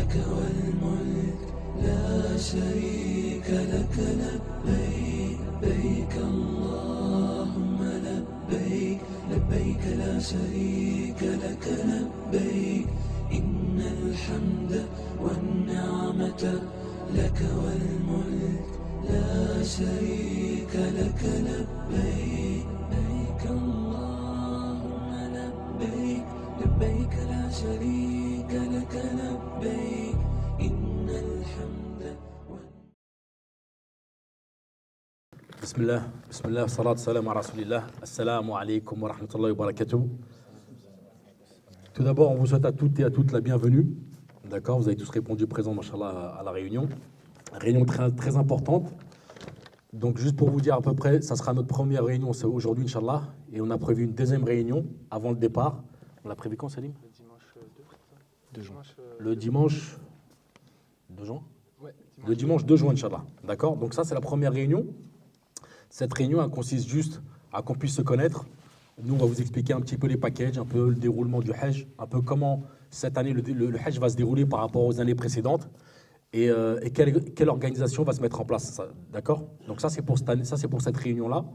لك والملك لا شريك لك لبيك لبيك اللهم لبيك لبيك لا شريك لك لبيك إن الحمد والنعمة لك والملك لا شريك لك لبيك لبيك اللهم لبيك لبيك لا شريك لك لبيك إن الحمد بسم الله والصلاة والسلام على رسول الله. Assalamu alaikum wa rahmatullahi wa barakatuh. Tout d'abord, on vous souhaite à toutes et à toutes la bienvenue. D'accord, vous avez tous répondu présent, machallah, à la réunion. Réunion très, très importante. Donc, juste pour vous dire à peu près, ça sera notre première réunion aujourd'hui, Inch'Allah. Et on a prévu une deuxième réunion avant le départ. On l'a prévu quand, Salim ? Le dimanche 2 juin. Le dimanche 2 juin ? Ouais. Le dimanche 2 juin, Inch'Allah. D'accord ? Donc, ça, c'est la première réunion. Cette réunion, elle consiste juste à qu'on puisse se connaître. Nous, on va vous expliquer un petit peu les packages, un peu le déroulement du Hajj, un peu comment cette année le Hajj va se dérouler par rapport aux années précédentes et quelle organisation va se mettre en place. D'accord ? Donc ça, c'est pour cette année, ça, c'est pour cette réunion-là.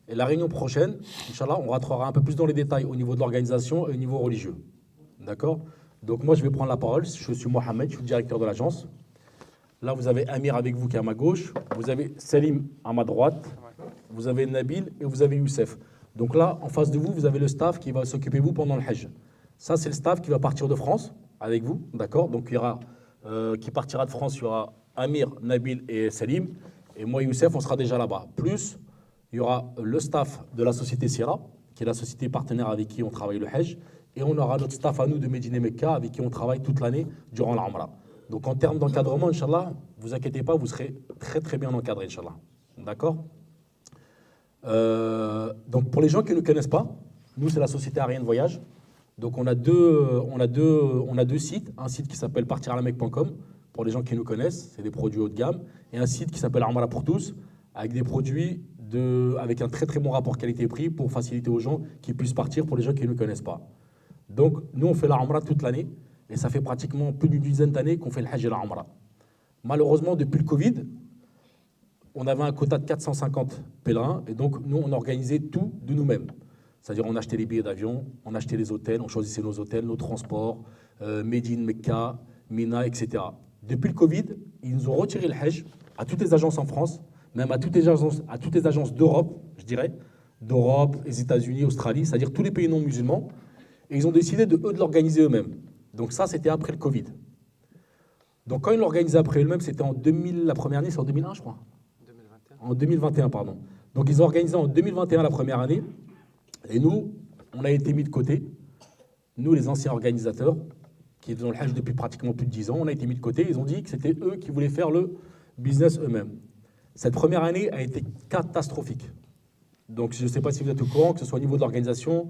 Et la réunion prochaine, Inch'Allah, on rentrera un peu plus dans les détails au niveau de l'organisation et au niveau religieux. D'accord ? Donc moi, je vais prendre la parole. Je suis Mohamed, je suis le directeur de l'agence. Là, vous avez Amir avec vous qui est à ma gauche. Vous avez Salim à ma droite. Vous avez Nabil et vous avez Youssef. Donc là, en face de vous, vous avez le staff qui va s'occuper de vous pendant le Hajj. Ça, c'est le staff qui va partir de France avec vous, d'accord ? Donc il y aura, qui partira de France, il y aura Amir, Nabil et Salim. Et moi, Youssef, on sera déjà là-bas. Plus, il y aura le staff de la société Sira, qui est la société partenaire avec qui on travaille le Hajj. Et on aura notre staff à nous de Médine et Mecca, avec qui on travaille toute l'année durant la Umrah. Donc en termes d'encadrement, Inch'Allah, ne vous inquiétez pas, vous serez très très bien encadré, Inch'Allah. D'accord ? Donc pour les gens qui ne nous connaissent pas, nous c'est la société Ariane Voyage. Donc on a deux sites, un site qui s'appelle partiralamec.com pour les gens qui nous connaissent, c'est des produits haut de gamme, et un site qui s'appelle Umrah pour tous avec des produits avec un très très bon rapport qualité-prix pour faciliter aux gens qui puissent partir pour les gens qui ne nous connaissent pas. Donc nous on fait la Umrah toute l'année et ça fait pratiquement plus d'une dizaine d'années qu'on fait le Hajj et la Umrah. Malheureusement depuis le Covid, on avait un quota de 450 pèlerins et donc nous, on organisait tout de nous-mêmes. C'est-à-dire on achetait les billets d'avion, on achetait les hôtels, on choisissait nos hôtels, nos transports, Médine, Mecca, Mina, etc. Depuis le Covid, ils nous ont retiré le Hajj à toutes les agences en France, même à toutes les agences d'Europe, je dirais, d'Europe, les États-Unis, Australie, c'est-à-dire tous les pays non musulmans, et ils ont décidé de l'organiser eux-mêmes. Donc ça, c'était après le Covid. Donc quand ils l'ont organisé après eux-mêmes, c'était en 2000, la première année, c'est en 2001, je crois. En 2021, pardon. Donc, ils ont organisé en 2021 la première année. Et nous, on a été mis de côté. Nous, les anciens organisateurs, qui faisaient le Hajj depuis pratiquement plus de 10 ans, on a été mis de côté. Ils ont dit que c'était eux qui voulaient faire le business eux-mêmes. Cette première année a été catastrophique. Donc, je ne sais pas si vous êtes au courant, que ce soit au niveau de l'organisation,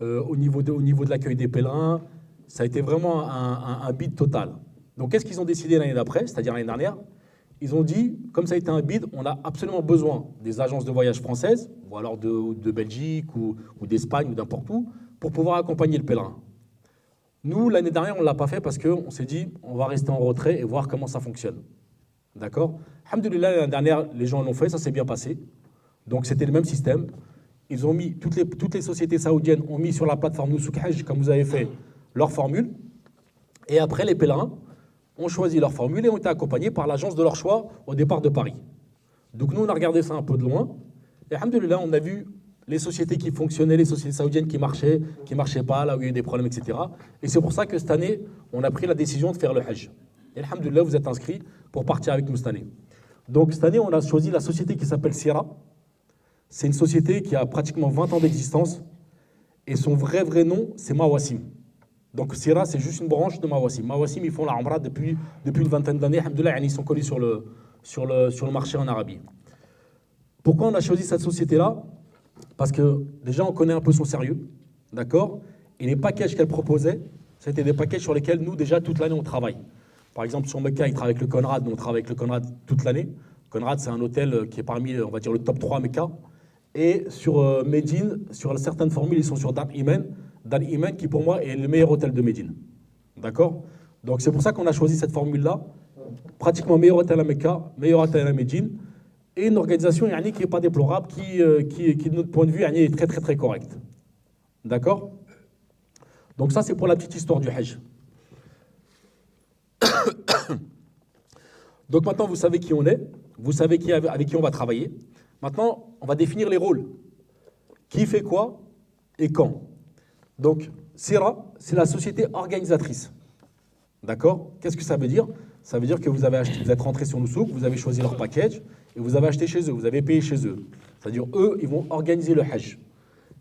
au niveau de l'accueil des pèlerins. Ça a été vraiment un bid total. Donc, qu'est-ce qu'ils ont décidé l'année d'après, c'est-à-dire l'année dernière ? Ils ont dit, comme ça a été un bid, on a absolument besoin des agences de voyage françaises, ou alors de Belgique, ou d'Espagne, ou n'importe où, pour pouvoir accompagner le pèlerin. Nous, l'année dernière, on ne l'a pas fait parce qu'on s'est dit, on va rester en retrait et voir comment ça fonctionne. D'accord ? Alhamdoulilah, l'année dernière, les gens l'ont fait, ça s'est bien passé. Donc, c'était le même système. Ils ont mis, toutes les sociétés saoudiennes ont mis sur la plateforme Nusuk Hajj, comme vous avez fait, leur formule. Et après, les pèlerins ont choisi leur formule et ont été accompagnés par l'agence de leur choix au départ de Paris. Donc nous, on a regardé ça un peu de loin. Et alhamdoulilah, on a vu les sociétés qui fonctionnaient, les sociétés saoudiennes qui marchaient pas, là où il y a eu des problèmes, etc. Et c'est pour ça que cette année, on a pris la décision de faire le Hajj. Et alhamdoulilah, vous êtes inscrits pour partir avec nous cette année. Donc cette année, on a choisi la société qui s'appelle Sira. C'est une société qui a pratiquement 20 ans d'existence. Et son vrai nom, c'est Mawassim. Donc Sira, c'est juste une branche de Mawassim. Mawassim, ils font la Umrah depuis une vingtaine d'années. Alhamdoulilah, ils sont connus sur le marché en Arabie. Pourquoi on a choisi cette société-là ? Parce que déjà, on connaît un peu son sérieux, d'accord ? Et les packages qu'elle proposait, c'était des packages sur lesquels nous, déjà, toute l'année, on travaille. Par exemple, sur Mecca, ils travaillent avec le Conrad, nous, on travaille avec le Conrad toute l'année. Conrad, c'est un hôtel qui est parmi, on va dire, le top 3 à Mecca. Et sur Médine, sur certaines formules, ils sont sur Dar Iman. Dar Iman, qui pour moi est le meilleur hôtel de Médine. D'accord ? Donc c'est pour ça qu'on a choisi cette formule-là. Pratiquement meilleur hôtel à Mecca, meilleur hôtel à Médine, et une organisation qui n'est pas déplorable, qui, de notre point de vue, est très très très correcte. D'accord? Donc ça, c'est pour la petite histoire du Hajj. Donc maintenant, vous savez qui on est, vous savez avec qui on va travailler. Maintenant, on va définir les rôles. Qui fait quoi et quand. Donc, Sira, c'est la société organisatrice. D'accord? Qu'est-ce que ça veut dire? Ça veut dire que vous êtes rentré sur Noussouk, vous avez choisi leur package et vous avez acheté chez eux, vous avez payé chez eux. C'est-à-dire, eux, ils vont organiser le Hajj.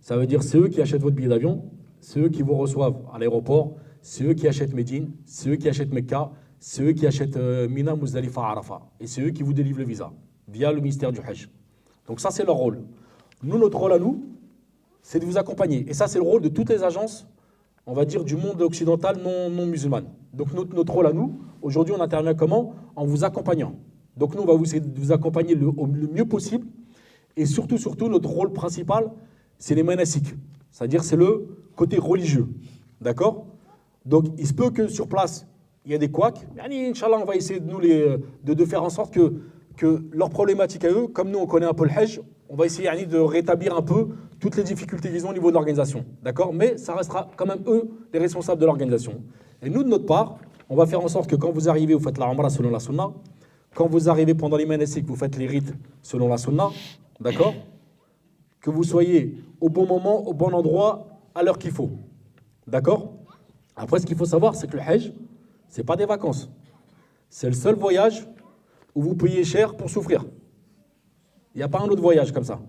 Ça veut dire, c'est eux qui achètent votre billet d'avion, c'est eux qui vous reçoivent à l'aéroport, c'est eux qui achètent Médine, c'est eux qui achètent Mecca, c'est eux qui achètent Mina, Muzdalifa, Arafat. Et c'est eux qui vous délivrent le visa via le ministère du Hajj. Donc ça, c'est leur rôle. Nous, notre rôle à nous, c'est de vous accompagner. Et ça, c'est le rôle de toutes les agences, on va dire, du monde occidental non musulman. Donc notre rôle à nous, aujourd'hui, on intervient comment? En vous accompagnant. Donc nous, on va vous accompagner le mieux possible. Et surtout, notre rôle principal, c'est les manasiks. C'est-à-dire, c'est le côté religieux. D'accord? Donc, il se peut que sur place, il y a des couacs. Inch'Allah, on va essayer de faire en sorte que leurs problématiques à eux, comme nous, on connaît un peu le Hajj, on va essayer de rétablir un peu toutes les difficultés qu'ils ont au niveau de l'organisation. D'accord? Mais ça restera quand même eux les responsables de l'organisation. Et nous, de notre part, on va faire en sorte que quand vous arrivez, vous faites la Umrah selon la Sunna. Quand vous arrivez pendant les manasiks, vous faites les rites selon la Sunna. D'accord? Que vous soyez au bon moment, au bon endroit, à l'heure qu'il faut. D'accord? Après, ce qu'il faut savoir, c'est que le Hajj, ce n'est pas des vacances. C'est le seul voyage où vous payez cher pour souffrir. Il n'y a pas un autre voyage comme ça.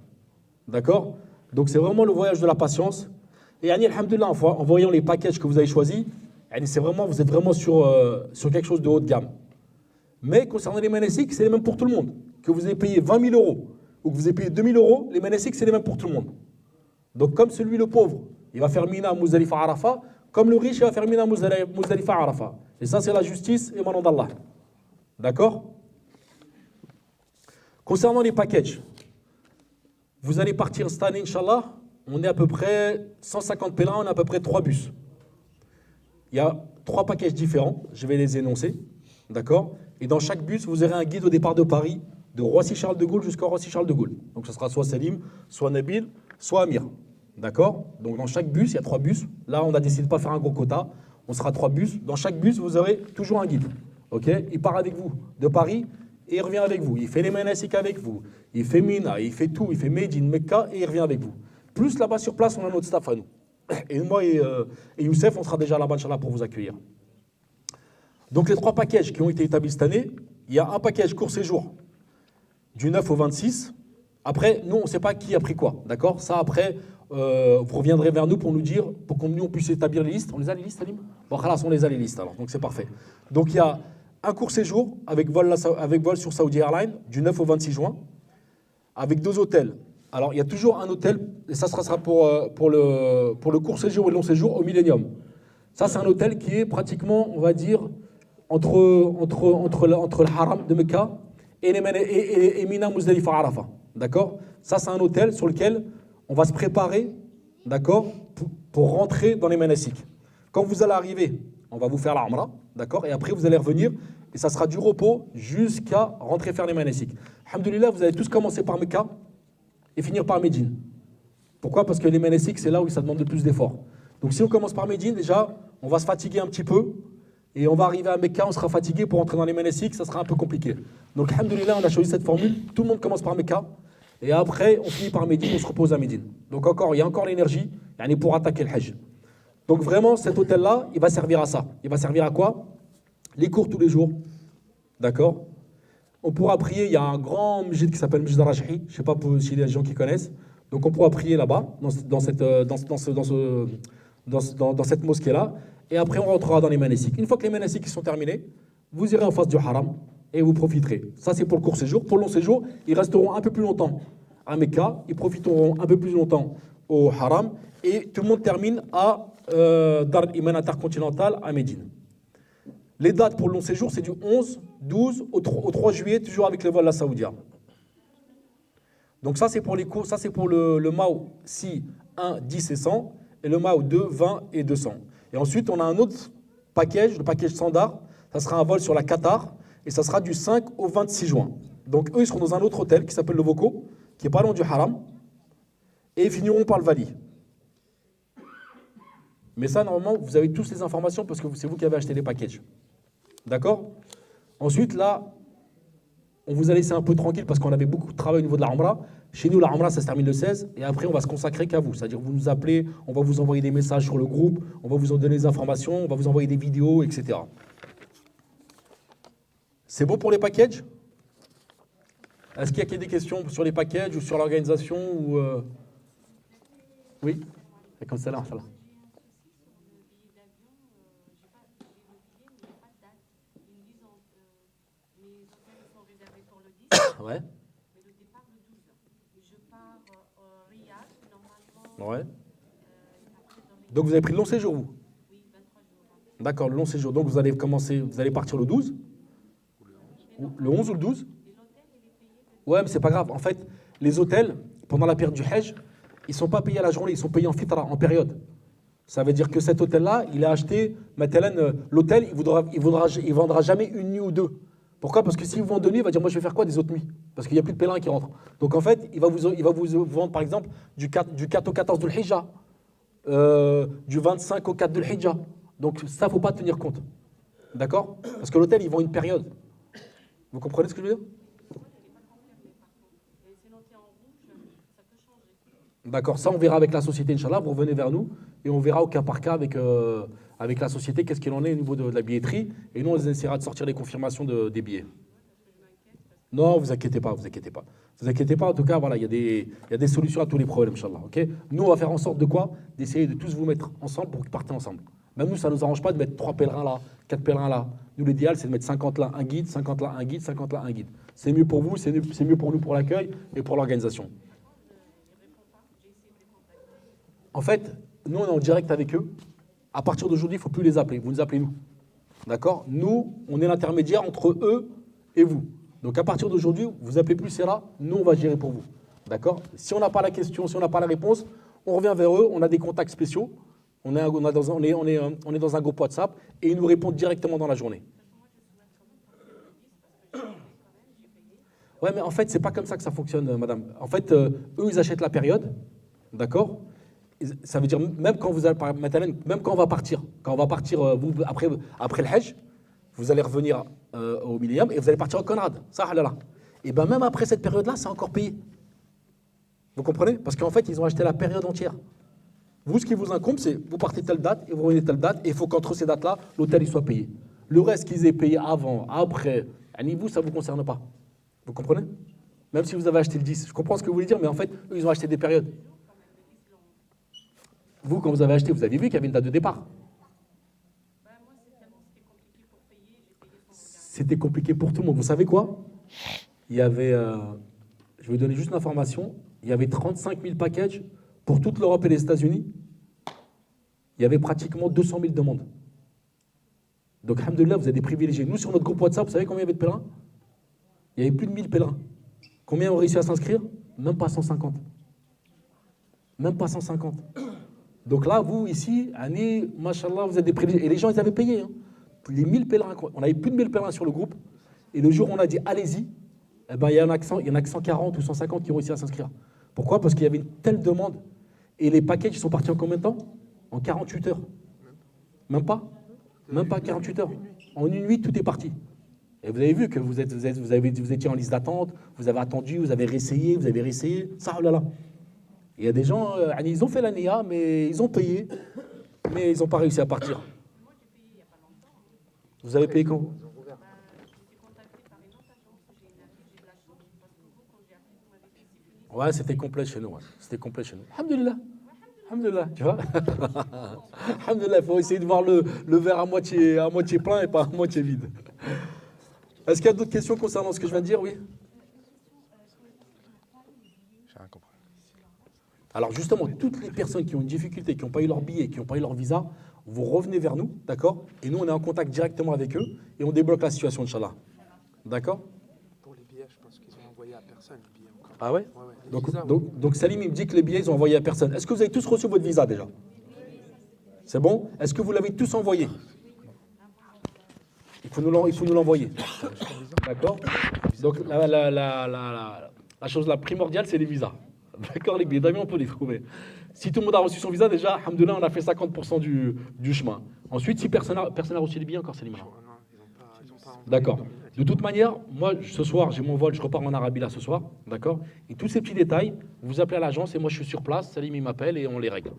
D'accord? Donc c'est vraiment le voyage de la patience. Et alhamdoulilah, en voyant les packages que vous avez choisis, vous êtes vraiment sur quelque chose de haut de gamme. Mais concernant les manasiks, c'est les mêmes pour tout le monde. Que vous ayez payé 20 000 euros ou que vous ayez payé 2 000 euros, les manasiks, c'est les mêmes pour tout le monde. Donc comme celui le pauvre, il va faire Mina, Muzdalifa, Arafat, comme le riche, il va faire Mina, Muzdalifa, Arafat. Et ça, c'est la justice et manant d'Allah. D'accord? Concernant les packages, vous allez partir cette année, Inch'Allah, on est à peu près 150 pèlerins, on a à peu près 3 bus. Il y a 3 packages différents, je vais les énoncer, d'accord? Et dans chaque bus, vous aurez un guide au départ de Paris, de Roissy-Charles de Gaulle jusqu'à Roissy-Charles de Gaulle. Donc ce sera soit Salim, soit Nabil, soit Amir. D'accord? Donc dans chaque bus, il y a 3 bus. Là, on a décidé de ne pas faire un gros quota. On sera 3 bus. Dans chaque bus, vous aurez toujours un guide. Ok? Il part avec vous de Paris et il revient avec vous. Il fait les manasiks avec vous. Il fait Mina, il fait tout. Il fait Médine, Mecca et il revient avec vous. Plus là-bas sur place, on a notre staff à nous. Et moi et Youssef, on sera déjà là-bas, Inch'Allah, pour vous accueillir. Donc les 3 packages qui ont été établis cette année, il y a un package court séjour du 9 au 26. Après, nous, on ne sait pas qui a pris quoi. D'accord? Ça, après, vous reviendrez vers nous pour nous dire, pour qu'on nous on puisse établir les listes. On les a les listes, Salim? Bon, on les a les listes alors, donc c'est parfait. Donc il y a un court séjour avec vol sur Saudi Airlines du 9 au 26 juin, avec 2 hôtels. Alors il y a toujours un hôtel, et ça sera pour le court séjour et le long séjour au Millennium. Ça, c'est un hôtel qui est pratiquement, on va dire, entre le haram de Mecca et Mina, Muzdalifa, Arafat. D'accord? Ça, c'est un hôtel sur lequel on va se préparer, d'accord, pour rentrer dans les manasiks. Quand vous allez arriver, on va vous faire la Umrah, d'accord? Et après, vous allez revenir, et ça sera du repos jusqu'à rentrer faire les manasiks. Alhamdoulilah, vous allez tous commencer par Mecca et finir par Médine. Pourquoi? Parce que les manasiks, c'est là où ça demande le plus d'efforts. Donc si on commence par Médine, déjà, on va se fatiguer un petit peu, et on va arriver à Mecca, on sera fatigué pour rentrer dans les manasiks, ça sera un peu compliqué. Donc alhamdoulilah, on a choisi cette formule, tout le monde commence par Mecca, et après, on finit par Médine, on se repose à Médine. Donc il y a encore l'énergie pour attaquer le Hajj. Donc vraiment, cet hôtel-là, il va servir à ça. Il va servir à quoi? Les cours tous les jours. D'accord? On pourra prier, il y a un grand masjid qui s'appelle Masjid al-Rajhi, je ne sais pas s'il y a des gens qui connaissent. Donc on pourra prier là-bas, dans cette mosquée-là. Et après, on rentrera dans les manasiks. Une fois que les manasiks sont terminés, vous irez en face du haram et vous profiterez. Ça, c'est pour le court séjour. Pour le long séjour, ils resteront un peu plus longtemps à Mecca, ils profiteront un peu plus longtemps au haram et tout le monde termine à Dar al-Iman intercontinental à Médine. Les dates pour le long séjour, c'est du 11, 12 au 3 juillet, toujours avec le vol à Saoudia. Donc ça, c'est pour les cours, ça c'est pour le MAO 6, 1, 10 et 100, et le MAO 2, 20 et 200. Et ensuite, on a un autre package, le package standard, ça sera un vol sur la Qatar et ça sera du 5 au 26 juin. Donc eux, ils seront dans un autre hôtel qui s'appelle le Voco, qui est pas loin du Haram, et ils finiront par le Vali. Mais ça, normalement, vous avez tous les informations parce que c'est vous qui avez acheté les packages. D'accord? Ensuite, là, on vous a laissé un peu tranquille parce qu'on avait beaucoup de travail au niveau de la Umrah. Chez nous, la Umrah, ça se termine le 16 et après, on va se consacrer qu'à vous. C'est-à-dire, vous nous appelez, on va vous envoyer des messages sur le groupe, on va vous en donner des informations, on va vous envoyer des vidéos, etc. C'est bon pour les packages? Est-ce qu'il y a des questions sur les packages ou sur l'organisation ou Oui? C'est comme ça, là. Ouais. Mais le départ le 12. Je pars Riyad, normalement. Ouais. Donc vous avez pris le long séjour, vous? Oui, 23 jours. D'accord, le long séjour. Donc vous allez partir le 12? Le 11 ou le 12? Ouais, mais c'est pas grave. En fait, les hôtels, pendant la période du Hajj, ils sont pas payés à la journée, ils sont payés en fitra, en période. Ça veut dire que cet hôtel-là, il a acheté, l'hôtel, il vendra jamais une nuit ou deux. Pourquoi? Parce que si vous vendez une nuit, il va dire, moi je vais faire quoi des autres nuits? Parce qu'il n'y a plus de pèlerins qui rentrent. Donc en fait, il va vous vendre par exemple du 4 au 14 Dhul Hijjah, du 25 au 4 Dhul Hijjah. Donc ça, il ne faut pas tenir compte. D'accord? Parce que l'hôtel, ils vend une période. Vous comprenez ce que je veux dire? D'accord, ça on verra avec la société, Inch'Allah. Vous revenez vers nous et on verra au cas par cas avec la société qu'est-ce qu'il en est au niveau de la billetterie. Et nous, on essaiera de sortir les confirmations des billets. Non, vous inquiétez pas, vous inquiétez pas. Vous inquiétez pas, en tout cas, voilà, il y a des solutions à tous les problèmes, Inch'Allah. Okay, nous, on va faire en sorte de quoi? D'essayer de tous vous mettre ensemble pour que vous partez ensemble. Même nous, ça ne nous arrange pas de mettre 3 pèlerins là, 4 pèlerins là. Nous, l'idéal, c'est de mettre 50 là, un guide, 50 là, un guide, 50 là, un guide. C'est mieux pour vous, c'est mieux pour nous, pour l'accueil et pour l'organisation. En fait, nous, on est en direct avec eux. À partir d'aujourd'hui, il ne faut plus les appeler. Vous nous appelez nous. D'accord? Nous, on est l'intermédiaire entre eux et vous. Donc, à partir d'aujourd'hui, vous appelez plus Serra. Nous, on va gérer pour vous. D'accord? Si on n'a pas la question, si on n'a pas la réponse, on revient vers eux. On a des contacts spéciaux. On est dans un groupe WhatsApp et ils nous répondent directement dans la journée. Ouais, mais en fait, c'est pas comme ça que ça fonctionne, madame. En fait, eux, ils achètent la période. D'accord? Ça veut dire même quand on va partir, vous, après le Hajj, vous allez revenir au Millennium et vous allez partir au Conrad. Ça, halala. Et bien même après cette période-là, c'est encore payé. Vous comprenez? Parce qu'en fait, ils ont acheté la période entière. Vous, ce qui vous incombe, c'est vous partez telle date et vous revenez telle date et il faut qu'entre ces dates-là, l'hôtel il soit payé. Le reste qu'ils aient payé avant, après, vous, ça ne vous concerne pas. Vous comprenez? Même si vous avez acheté le 10. Je comprends ce que vous voulez dire, mais en fait, eux, ils ont acheté des périodes. Vous, quand vous avez acheté, vous avez vu qu'il y avait une date de départ. C'était compliqué pour tout le monde. Vous savez quoi? Il y avait, je vais vous donner juste une information, il y avait 35 000 packages pour toute l'Europe et les États-Unis. Il y avait pratiquement 200 000 demandes. Donc, alhamdoulilah, vous êtes des privilégiés. Nous, sur notre groupe WhatsApp, vous savez combien il y avait de pèlerins? Il y avait plus de 1000 pèlerins. Combien ont réussi à s'inscrire? Même pas 150. Même pas 150. Donc là, vous, ici, année, machallah, vous êtes des privilégiés. Et les gens, ils avaient payé. Hein. Les 1000 pèlerins, on avait plus de 1000 pèlerins sur le groupe. Et le jour où on a dit, allez-y, eh ben, il y en a que 140 ou 150 qui ont réussi à s'inscrire. Pourquoi? Parce qu'il y avait une telle demande. Et les packages, ils sont partis en combien de temps? En 48 heures. Même pas? Même pas 48 heures. En une nuit, tout est parti. Et vous avez vu que vous étiez en liste d'attente, vous avez attendu, vous avez réessayé, ça, oh là là. Il y a des gens, ils ont fait la NIA, mais ils ont payé, mais ils n'ont pas réussi à partir. Moi, j'ai payé il n'y a pas longtemps. Vous avez payé quand? J'étais contactée par une autre agence. J'ai de la chance parce que vous, quand j'ai appelé, vous m'avez dit c'est fini. Ouais, c'était complet chez nous. Ouais. C'était complet chez nous. Alhamdulillah. Alhamdulillah, tu vois? Alhamdulillah, il faut essayer de voir le verre à moitié plein et pas à moitié vide. Est-ce qu'il y a d'autres questions concernant ce que je viens de dire? Oui. J'ai rien compris. Alors justement, toutes les personnes qui ont une difficulté, qui n'ont pas eu leur billet, qui n'ont pas eu leur visa, vous revenez vers nous, d'accord? Et nous, on est en contact directement avec eux et on débloque la situation, Inch'Allah. D'accord? Pour les billets, je pense qu'ils ont envoyé à personne les billets encore. Ah ouais? Ouais. Les visas, Donc Salim, il me dit que les billets, ils ont envoyé à personne. Est-ce que vous avez tous reçu votre visa déjà? C'est bon? Est-ce que vous l'avez tous envoyé? il faut nous l'envoyer. D'accord? Donc, la chose la primordiale, c'est les visas. D'accord? Les billets d'avion, on peut les trouver. Si tout le monde a reçu son visa, déjà, alhamdoulilah, on a fait 50% du chemin. Ensuite, si personne n'a reçu les billets, encore, c'est les mains. Non, ils ont pas envoyé D'accord. de billets. De toute manière, moi, ce soir, j'ai mon vol, je repars en Arabie là ce soir. D'accord? Et tous ces petits détails, vous appelez à l'agence et moi, je suis sur place. Salim, il m'appelle et on les règle.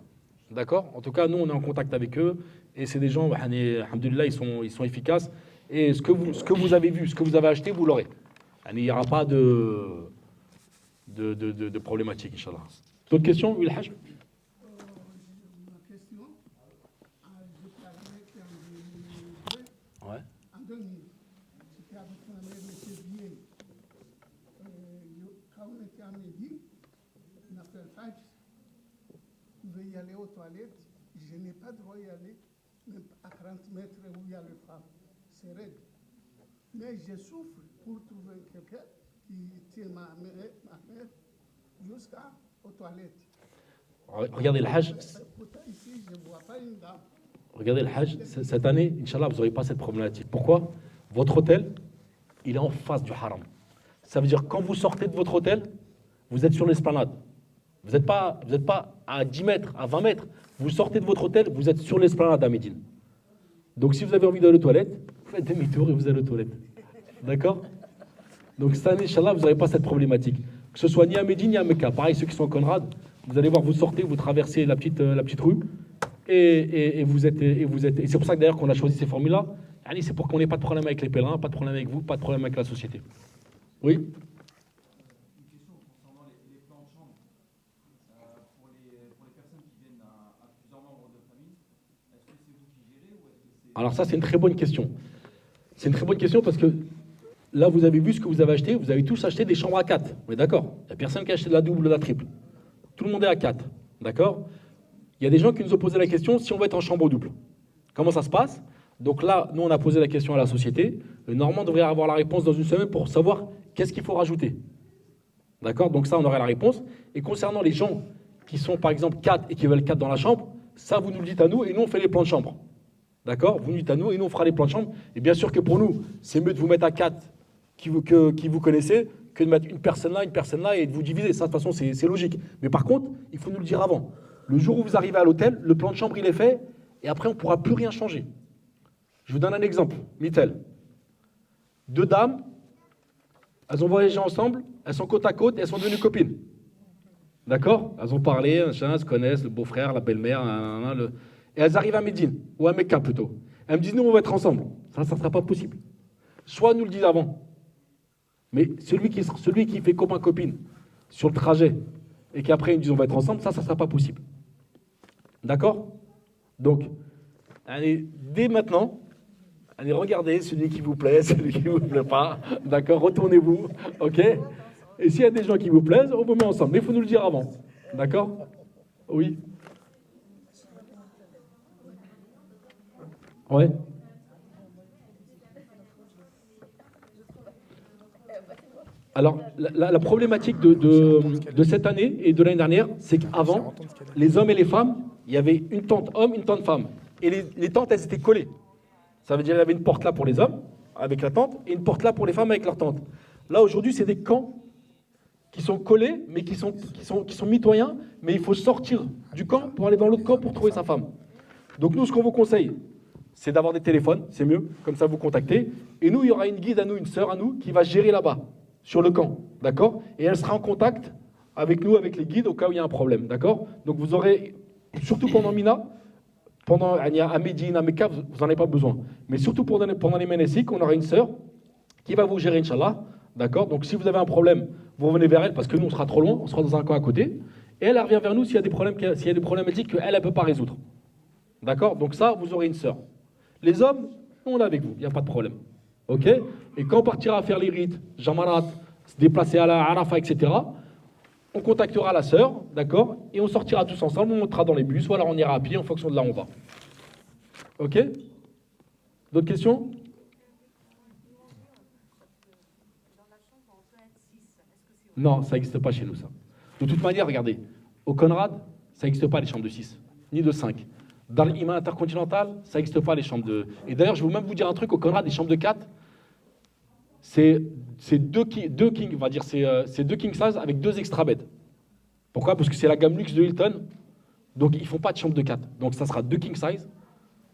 D'accord? En tout cas, nous, on est en contact avec eux et c'est des gens, alhamdoulilah, ils sont efficaces. Et ce que vous avez vu, ce que vous avez acheté, vous l'aurez. Il n'y aura pas de problématique, Inch'Allah. D'autres questions, oui, le Hajj? Ma question, j'étais arrivé en 2002, Ouais. en 2000, j'étais avec mon ami M. Bier. Quand on était à Midi, on a fait le Fajr, je pouvais y aller aux toilettes, je n'ai pas le droit d'y aller, même à 40 mètres où il y a les femmes, c'est raide. Mais je souffre pour trouver quelqu'un qui tient ma mère jusqu'aux toilettes. Regardez le Hajj. Pourtant, ici, je ne vois pas une dame. Regardez le Hajj. Cette année, Inch'Allah, vous n'aurez pas cette problématique. Pourquoi? Votre hôtel, il est en face du haram. Ça veut dire quand vous sortez de votre hôtel, vous êtes sur l'esplanade. Vous n'êtes pas à 10 mètres, à 20 mètres. Vous sortez de votre hôtel, vous êtes sur l'esplanade à Médine. Donc si vous avez envie d'aller aux toilettes, faites demi-tour et vous allez aux toilettes. D'accord? Donc cette année, Inch'Allah, vous n'aurez pas cette problématique. Que ce soit ni à Médine ni à Mecca. Pareil, ceux qui sont en Conrad, vous allez voir, vous sortez, vous traversez la petite rue et vous êtes. Et c'est pour ça que d'ailleurs qu'on a choisi ces formules-là. Allez, c'est pour qu'on n'ait pas de problème avec les pèlerins, pas de problème avec vous, pas de problème avec la société. Oui? Une question concernant les plans de chambre. Pour les personnes qui viennent à plusieurs membres de famille, est-ce que c'est vous qui gérez ou est-ce que c'est... Alors ça, c'est une très bonne question. C'est une très bonne question parce que là, vous avez vu ce que vous avez acheté. Vous avez tous acheté des chambres à 4. On est d'accord? Il n'y a personne qui a acheté de la double ou de la triple. Tout le monde est à 4. D'accord? Il y a des gens qui nous ont posé la question si on va être en chambre double. Comment ça se passe? Donc là, nous, on a posé la question à la société. Le Normand devrait avoir la réponse dans une semaine pour savoir qu'est-ce qu'il faut rajouter. D'accord? Donc ça, on aurait la réponse. Et concernant les gens qui sont, par exemple, 4 et qui veulent 4 dans la chambre, ça, vous nous le dites à nous et nous, on fait les plans de chambre. D'accord? Vous nous dites à nous et nous, on fera les plans de chambre. Et bien sûr que pour nous, c'est mieux de vous mettre à 4 qui vous connaissez que de mettre une personne là et de vous diviser. Ça, de toute façon, c'est logique. Mais par contre, il faut nous le dire avant. Le jour où vous arrivez à l'hôtel, le plan de chambre, il est fait et après, on ne pourra plus rien changer. Je vous donne un exemple. Mitel. 2 dames, elles ont voyagé ensemble, elles sont côte à côte et elles sont devenues copines. D'accord? Elles ont parlé, elles se connaissent, le beau-frère, la belle-mère, et elles arrivent à Médine, ou à Mecca plutôt. Elles me disent, nous, on va être ensemble. Ça ne sera pas possible. Soit nous le disent avant. Mais celui qui fait copain-copine sur le trajet et qu'après ils me disent on va être ensemble, ça ne sera pas possible. D'accord? Donc, allez, dès maintenant, allez, regardez celui qui vous plaît, celui qui ne vous plaît pas. D'accord? Retournez-vous. OK? Et s'il y a des gens qui vous plaisent, on vous met ensemble. Mais il faut nous le dire avant. D'accord? Oui? Ouais? Alors, la problématique de cette année et de l'année dernière, c'est qu'avant, les hommes et les femmes, il y avait une tente homme, une tente femme. Et les tentes, elles étaient collées. Ça veut dire qu'il y avait une porte là pour les hommes, avec la tente, et une porte là pour les femmes avec leur tente. Là, aujourd'hui, c'est des camps qui sont collés, mais qui sont mitoyens, mais il faut sortir du camp pour aller dans l'autre camp pour trouver sa femme. Donc nous, ce qu'on vous conseille, c'est d'avoir des téléphones, c'est mieux, comme ça vous contactez. Et nous, il y aura une guide à nous, une sœur à nous, qui va gérer là-bas, sur le camp, d'accord? Et elle sera en contact avec nous, avec les guides, au cas où il y a un problème, d'accord? Donc vous aurez, surtout pendant Mina, à Médine, à Mecca, vous n'en avez pas besoin. Mais surtout pendant les Ménésiques, on aura une sœur qui va vous gérer, Inch'Allah, d'accord? Donc si vous avez un problème, vous revenez vers elle, parce que nous, on sera trop loin, on sera dans un camp à côté. Et elle revient vers nous s'il y a des problèmes, s'il y a des problématiques qu'elle ne peut pas résoudre. D'accord? Donc ça, vous aurez une sœur. Les hommes, on est avec vous, il n'y a pas de problème. Ok? Et quand on partira faire les rites, Jamarat, se déplacer à la Arafat, etc., on contactera la sœur, d'accord? Et on sortira tous ensemble, on montera dans les bus, ou alors on ira à pied en fonction de là où on va. Ok? D'autres questions? Dans la chambre, on peut être 6. Est-ce que c'est Non, ça n'existe pas chez nous, ça. De toute manière, regardez, au Conrad, ça n'existe pas les chambres de 6, ni de 5. Dans l'Iman intercontinental, ça n'existe pas les chambres de... Et d'ailleurs, je vais même vous dire un truc, au Conrad, des chambres de 4, c'est deux king, on va dire, c'est deux king size avec 2 extra beds. Pourquoi? Parce que c'est la gamme luxe de Hilton, donc ils ne font pas de chambre de 4. Donc ça sera 2 king size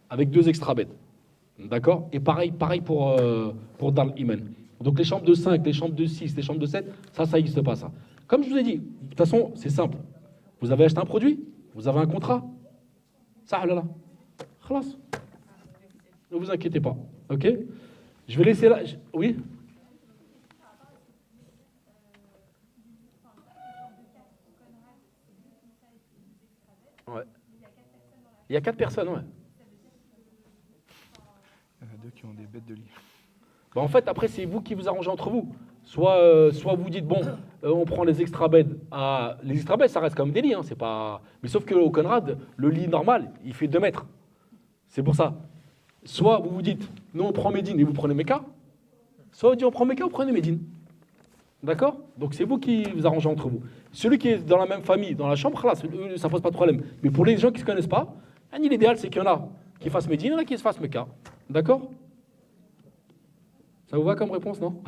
avec 2 extra beds. D'accord? Et pareil pour Dar al-Iman. Donc les chambres de 5, les chambres de 6, les chambres de 7, ça n'existe pas ça. Comme je vous ai dit, de toute façon, c'est simple. Vous avez acheté un produit, vous avez un contrat. Ça, là, là. Khalas. Ne vous inquiétez pas. Ok? Je vais laisser là. Oui? Ouais. Il y a 4 personnes, ouais. Il y en a 2 qui ont des bêtes de lit. Bah en fait, après, c'est vous qui vous arrangez entre vous. Soit vous dites, bon, on prend les extra beds. Les extra beds, ça reste comme des lits. Hein, c'est pas... Mais sauf qu'au Conrad, le lit normal, il fait 2 mètres. C'est pour ça. Soit vous vous dites, nous, on prend Médine et vous prenez Mecca. Soit on dit, on prend Mecca, vous prenez Médine. D'accord? Donc c'est vous qui vous arrangez entre vous. Celui qui est dans la même famille, dans la chambre, là, ça ne pose pas de problème. Mais pour les gens qui ne se connaissent pas, l'idéal, c'est qu'il y en a qui fassent Médine et il y en a qui se fassent Mecca. D'accord? Ça vous va comme réponse, non?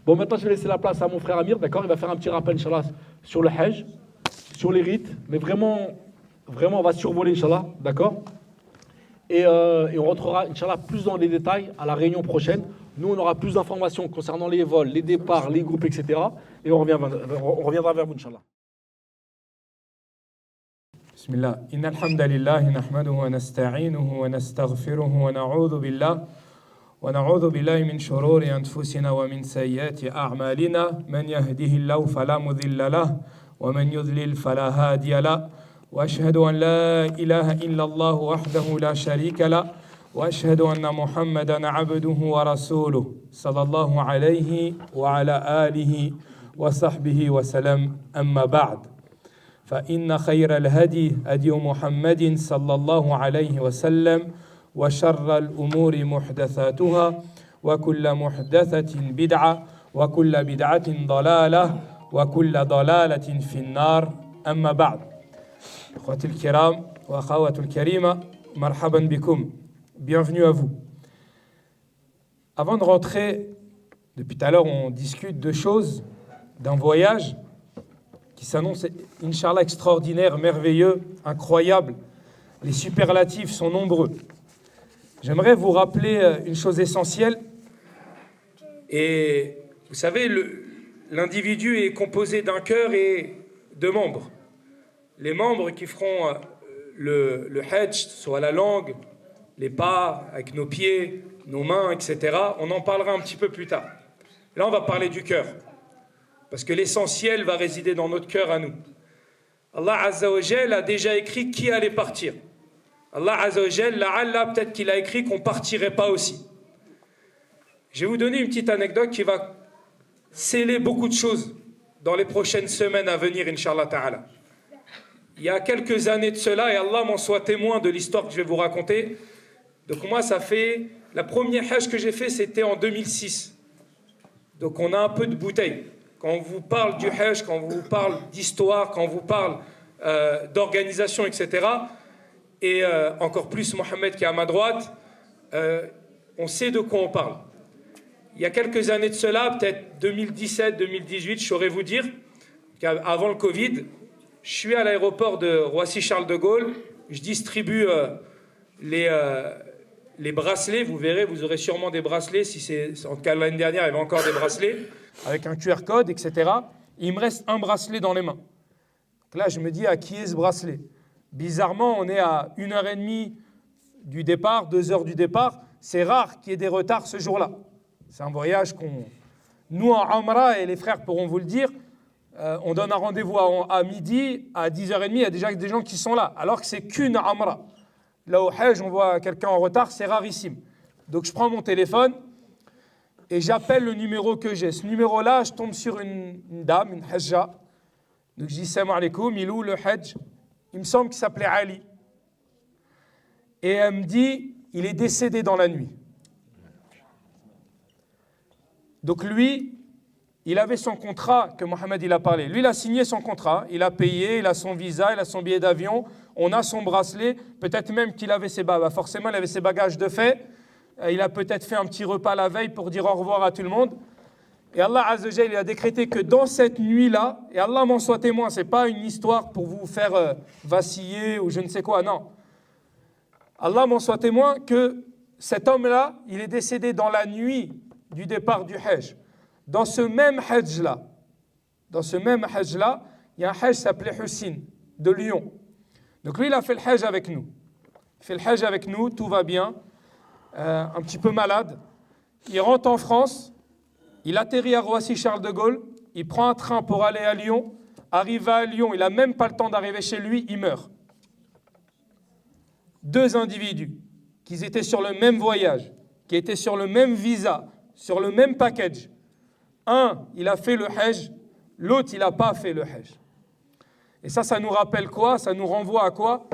Bon, maintenant, je vais laisser la place à mon frère Amir, d'accord? Il va faire un petit rappel, Inch'Allah, sur le Hajj, sur les rites, mais vraiment, on va survoler, Inch'Allah, d'accord? Et on rentrera, Inch'Allah, plus dans les détails à la réunion prochaine. Nous, on aura plus d'informations concernant les vols, les départs, les groupes, etc. Et on reviendra vers vous, Inch'Allah. بسم الله إن الحمد لله نحمده ونستعينه ونستغفره ونعوذ بالله من شرور أنفسنا ومن سيئات أعمالنا من يهده الله فلا مضل له ومن يضلل فلا هادي له وأشهد أن لا إله إلا الله وحده لا شريك له وأشهد أن محمدا عبده ورسوله صلى الله عليه وعلى آله وصحبه وسلم أما بعد فإن خير الهدي هدي محمد صلى الله عليه وسلم وشر الأمور محدثاتها وكل محدثة بدعة وكل بدعة ضلالة وكل ضلالة في النار أما بعد أخواتي الكرام وأخواتي الكريمة مرحبا بكم bienvenue à vous. Avant de rentrer, depuis tout à l'heure on discute de choses, d'un voyage qui s'annonce, Inch'Allah, extraordinaire, merveilleux, incroyable. Les superlatifs sont nombreux. J'aimerais vous rappeler une chose essentielle. Et vous savez, l'individu est composé d'un cœur et de membres. Les membres qui feront le hajj, soit la langue, les pas, avec nos pieds, nos mains, etc. On en parlera un petit peu plus tard. Là, on va parler du cœur. Parce que l'essentiel va résider dans notre cœur à nous. Allah Azza wa Jal a déjà écrit qui allait partir. Allah Azza wa Jal, la'alla, peut-être qu'il a écrit qu'on ne partirait pas aussi. Je vais vous donner une petite anecdote qui va sceller beaucoup de choses dans les prochaines semaines à venir, Inch'Allah Ta'ala. Il y a quelques années de cela, et Allah m'en soit témoin de l'histoire que je vais vous raconter. Donc moi, ça fait... La première hajj que j'ai fait, c'était en 2006. Donc on a un peu de bouteille. Quand on vous parle du hajj, quand on vous parle d'histoire, quand on vous parle d'organisation, etc., et encore plus Mohamed qui est à ma droite, on sait de quoi on parle. Il y a quelques années de cela, peut-être 2017, 2018, je saurais vous dire qu'avant le Covid, je suis à l'aéroport de Roissy-Charles de Gaulle, je distribue les bracelets, vous verrez, vous aurez sûrement des bracelets, si c'est en tout cas l'année dernière, il y avait encore des bracelets, avec un QR code, etc. Il me reste un bracelet dans les mains. Donc là, je me dis, à qui est ce bracelet? Bizarrement, on est à 1h30 du départ, 2h du départ. C'est rare qu'il y ait des retards ce jour-là. C'est un voyage qu'on... Nous, en Amra, et les frères pourront vous le dire, on donne un rendez-vous à midi, à 10h30, il y a déjà des gens qui sont là, alors que c'est qu'une Amra. Là, au Hajj, on voit quelqu'un en retard, c'est rarissime. Donc, je prends mon téléphone et j'appelle le numéro que j'ai. Ce numéro-là, je tombe sur une dame, une hajja. Donc, je dis, salam alaikum, il est où le Hajj? Il me semble qu'il s'appelait Ali. Et elle me dit, il est décédé dans la nuit. Donc, lui, il avait son contrat que Mohamed il a parlé. Lui, il a signé son contrat, il a payé, il a son visa, il a son billet d'avion, on a son bracelet, peut-être même qu'il avait ses bagages, forcément il avait ses bagages de fait, il a peut-être fait un petit repas la veille pour dire au revoir à tout le monde. Et Allah Azza wa Jalla, il a décrété que dans cette nuit-là, et Allah m'en soit témoin, ce n'est pas une histoire pour vous faire vaciller ou je ne sais quoi, non. Allah m'en soit témoin que cet homme-là, il est décédé dans la nuit du départ du Hajj. Dans ce même Hajj-là, il y a un Hajj qui s'appelait Hussein, de Lyon. Donc lui, il a fait le Hajj avec nous. Il fait le Hajj avec nous, tout va bien, un petit peu malade. Il rentre en France, il atterrit à Roissy-Charles de Gaulle, il prend un train pour aller à Lyon, arrive à Lyon, il n'a même pas le temps d'arriver chez lui, il meurt. 2 individus qui étaient sur le même voyage, qui étaient sur le même visa, sur le même package. Un, il a fait le Hajj, l'autre, il n'a pas fait le Hajj. Et ça nous rappelle quoi? Ça nous renvoie à quoi?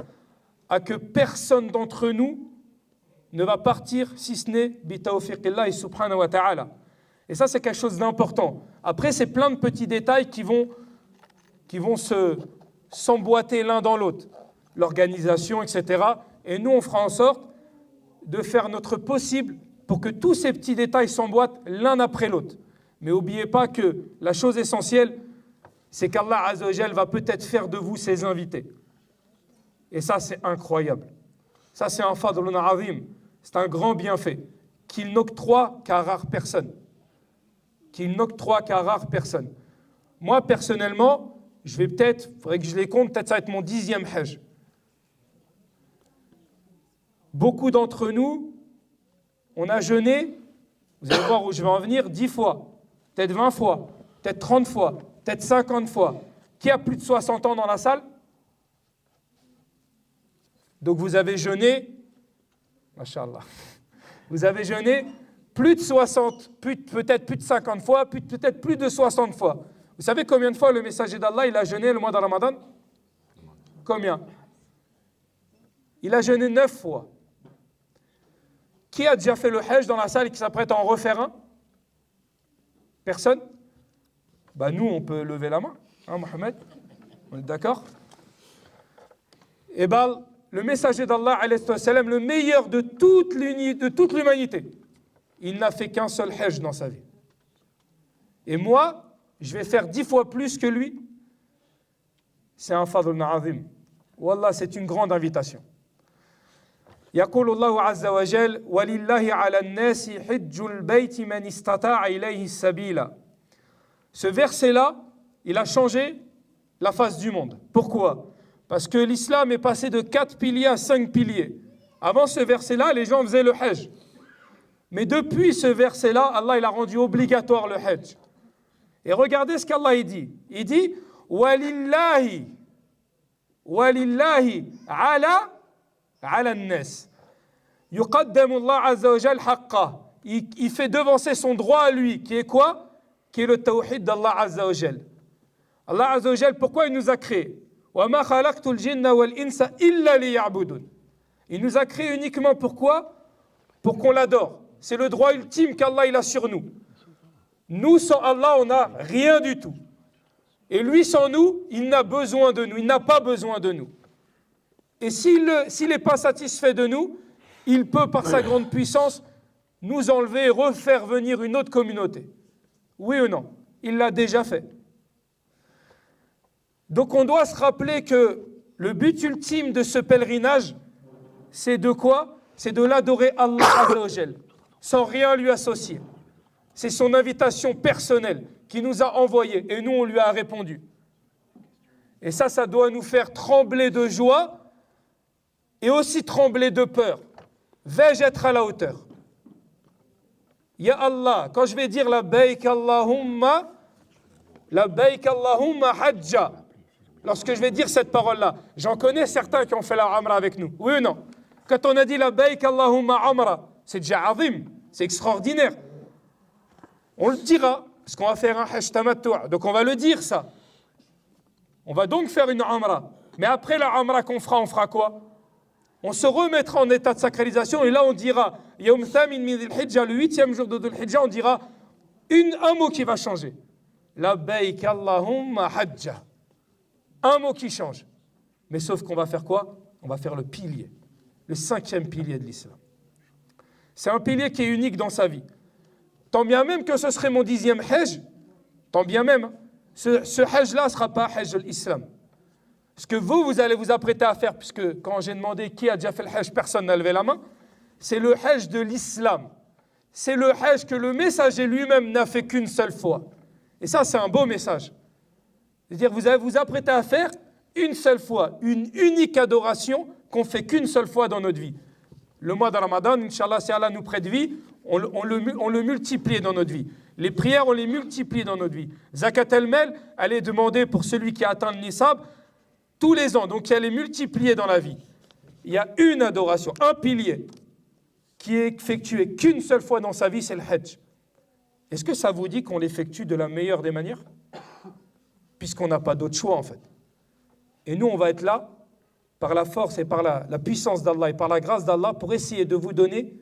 À que personne d'entre nous ne va partir si ce n'est bi tawfiqillah subhanahu wa ta'ala. Et ça, c'est quelque chose d'important. Après, c'est plein de petits détails qui vont s'emboîter l'un dans l'autre. L'organisation, etc. Et nous, on fera en sorte de faire notre possible pour que tous ces petits détails s'emboîtent l'un après l'autre. Mais n'oubliez pas que la chose essentielle, c'est qu'Allah Azza wa Jal va peut-être faire de vous ses invités. Et ça, c'est incroyable. Ça, c'est un fadlun azim. C'est un grand bienfait qu'il n'octroie qu'à rare personne. Moi, personnellement, je vais peut-être, il faudrait que je les compte, peut-être ça va être mon 10e Hajj. Beaucoup d'entre nous, on a jeûné, vous allez voir où je vais en venir, 10 fois, peut-être 20 fois, peut-être 30 fois, peut-être 50 fois. Qui a plus de 60 ans dans la salle? Donc vous avez jeûné, Masha'Allah, vous avez jeûné plus de 60, peut-être plus de 50 fois, peut-être plus de 60 fois. Vous savez combien de fois le messager d'Allah, il a jeûné le mois de Ramadan? Combien? Il a jeûné 9 fois. Qui a déjà fait le Hajj dans la salle et qui s'apprête à en refaire un? Personne? Nous, on peut lever la main, hein, Mohamed? On est d'accord? Et le messager d'Allah, alayhi salam, le meilleur de toute l'humanité, il n'a fait qu'un seul Hajj dans sa vie. Et moi, je vais faire 10 fois plus que lui. C'est un fadl azim. Wallah, c'est une grande invitation. يقول الله عز وجل ولله على الناس حج البيت من استطاع إليه السبيل. Ce verset-là, il a changé la face du monde. Pourquoi? Parce que l'islam est passé de 4 piliers à 5 piliers. Avant ce verset-là, les gens faisaient le Hajj. Mais depuis ce verset-là, Allah il a rendu obligatoire le Hajj. Et regardez ce qu'Allah dit. Il dit walillahi ala an-nas. Yuqaddamu Allah azza wa jal haqqa. Il fait devancer son droit à lui, qui est quoi? Qui est le tawhid d'Allah azza wa jal. Allah azza wa jal, pourquoi il nous a créés? Wa ma khalaqtul jinna wal insa illa liya'budun. Il nous a créés uniquement pourquoi? Pour qu'on l'adore. C'est le droit ultime qu'Allah il a sur nous. Nous, sans Allah, on n'a rien du tout. Et lui, sans nous, il n'a besoin de nous. Il n'a pas besoin de nous. Et s'il n'est pas satisfait de nous, il peut, par sa grande puissance, nous enlever et refaire venir une autre communauté. Oui ou non? Il l'a déjà fait. Donc on doit se rappeler que le but ultime de ce pèlerinage, c'est de quoi? C'est de l'adorer Allah Azza wa Jal, sans rien lui associer. C'est son invitation personnelle qui nous a envoyés et nous on lui a répondu. Et ça doit nous faire trembler de joie et aussi trembler de peur. Vais-je être à la hauteur? Ya Allah, quand je vais dire labbaik Allahumma hajja, lorsque je vais dire cette parole-là, j'en connais certains qui ont fait la Umrah avec nous. Oui ou non? Quand on a dit labbaik Allahumma Umrah, c'est déjà azim, c'est extraordinaire. On le dira, parce qu'on va faire un hajj tamattu', donc on va le dire ça. On va donc faire une Umrah. Mais après la Umrah qu'on fera, on fera quoi? On se remettra en état de sacralisation et là on dira, Yawm Thamin min Dhul Hijja, le 8e jour de Dhul Hijja, on dira un mot qui va changer. labbaik Allahumma hajja. Un mot qui change. Mais sauf qu'on va faire quoi? On va faire le pilier, le 5e pilier de l'islam. C'est un pilier qui est unique dans sa vie. Tant bien même que ce serait mon 10e hajj, tant bien même, ce hajj-là ne sera pas hajj de l'islam. Ce que vous allez vous apprêter à faire, puisque quand j'ai demandé qui a déjà fait le hajj, personne n'a levé la main, c'est le hajj de l'islam. C'est le hajj que le messager lui-même n'a fait qu'une seule fois. Et ça, c'est un beau message. C'est-à-dire, vous allez vous apprêter à faire une seule fois, une unique adoration qu'on fait qu'une seule fois dans notre vie. Le mois de Ramadan, Inch'Allah, si Allah nous prête vie, on le multiplie dans notre vie. Les prières, on les multiplie dans notre vie. Zakat el-Mel, elle est demandée pour celui qui a atteint le Nisab tous les ans, donc elle est multipliée dans la vie. Il y a une adoration, un pilier qui est effectué qu'une seule fois dans sa vie, c'est le Hajj. Est-ce que ça vous dit qu'on l'effectue de la meilleure des manières? Puisqu'on n'a pas d'autre choix en fait. Et nous, on va être là, par la force et par la puissance d'Allah et par la grâce d'Allah, pour essayer de vous donner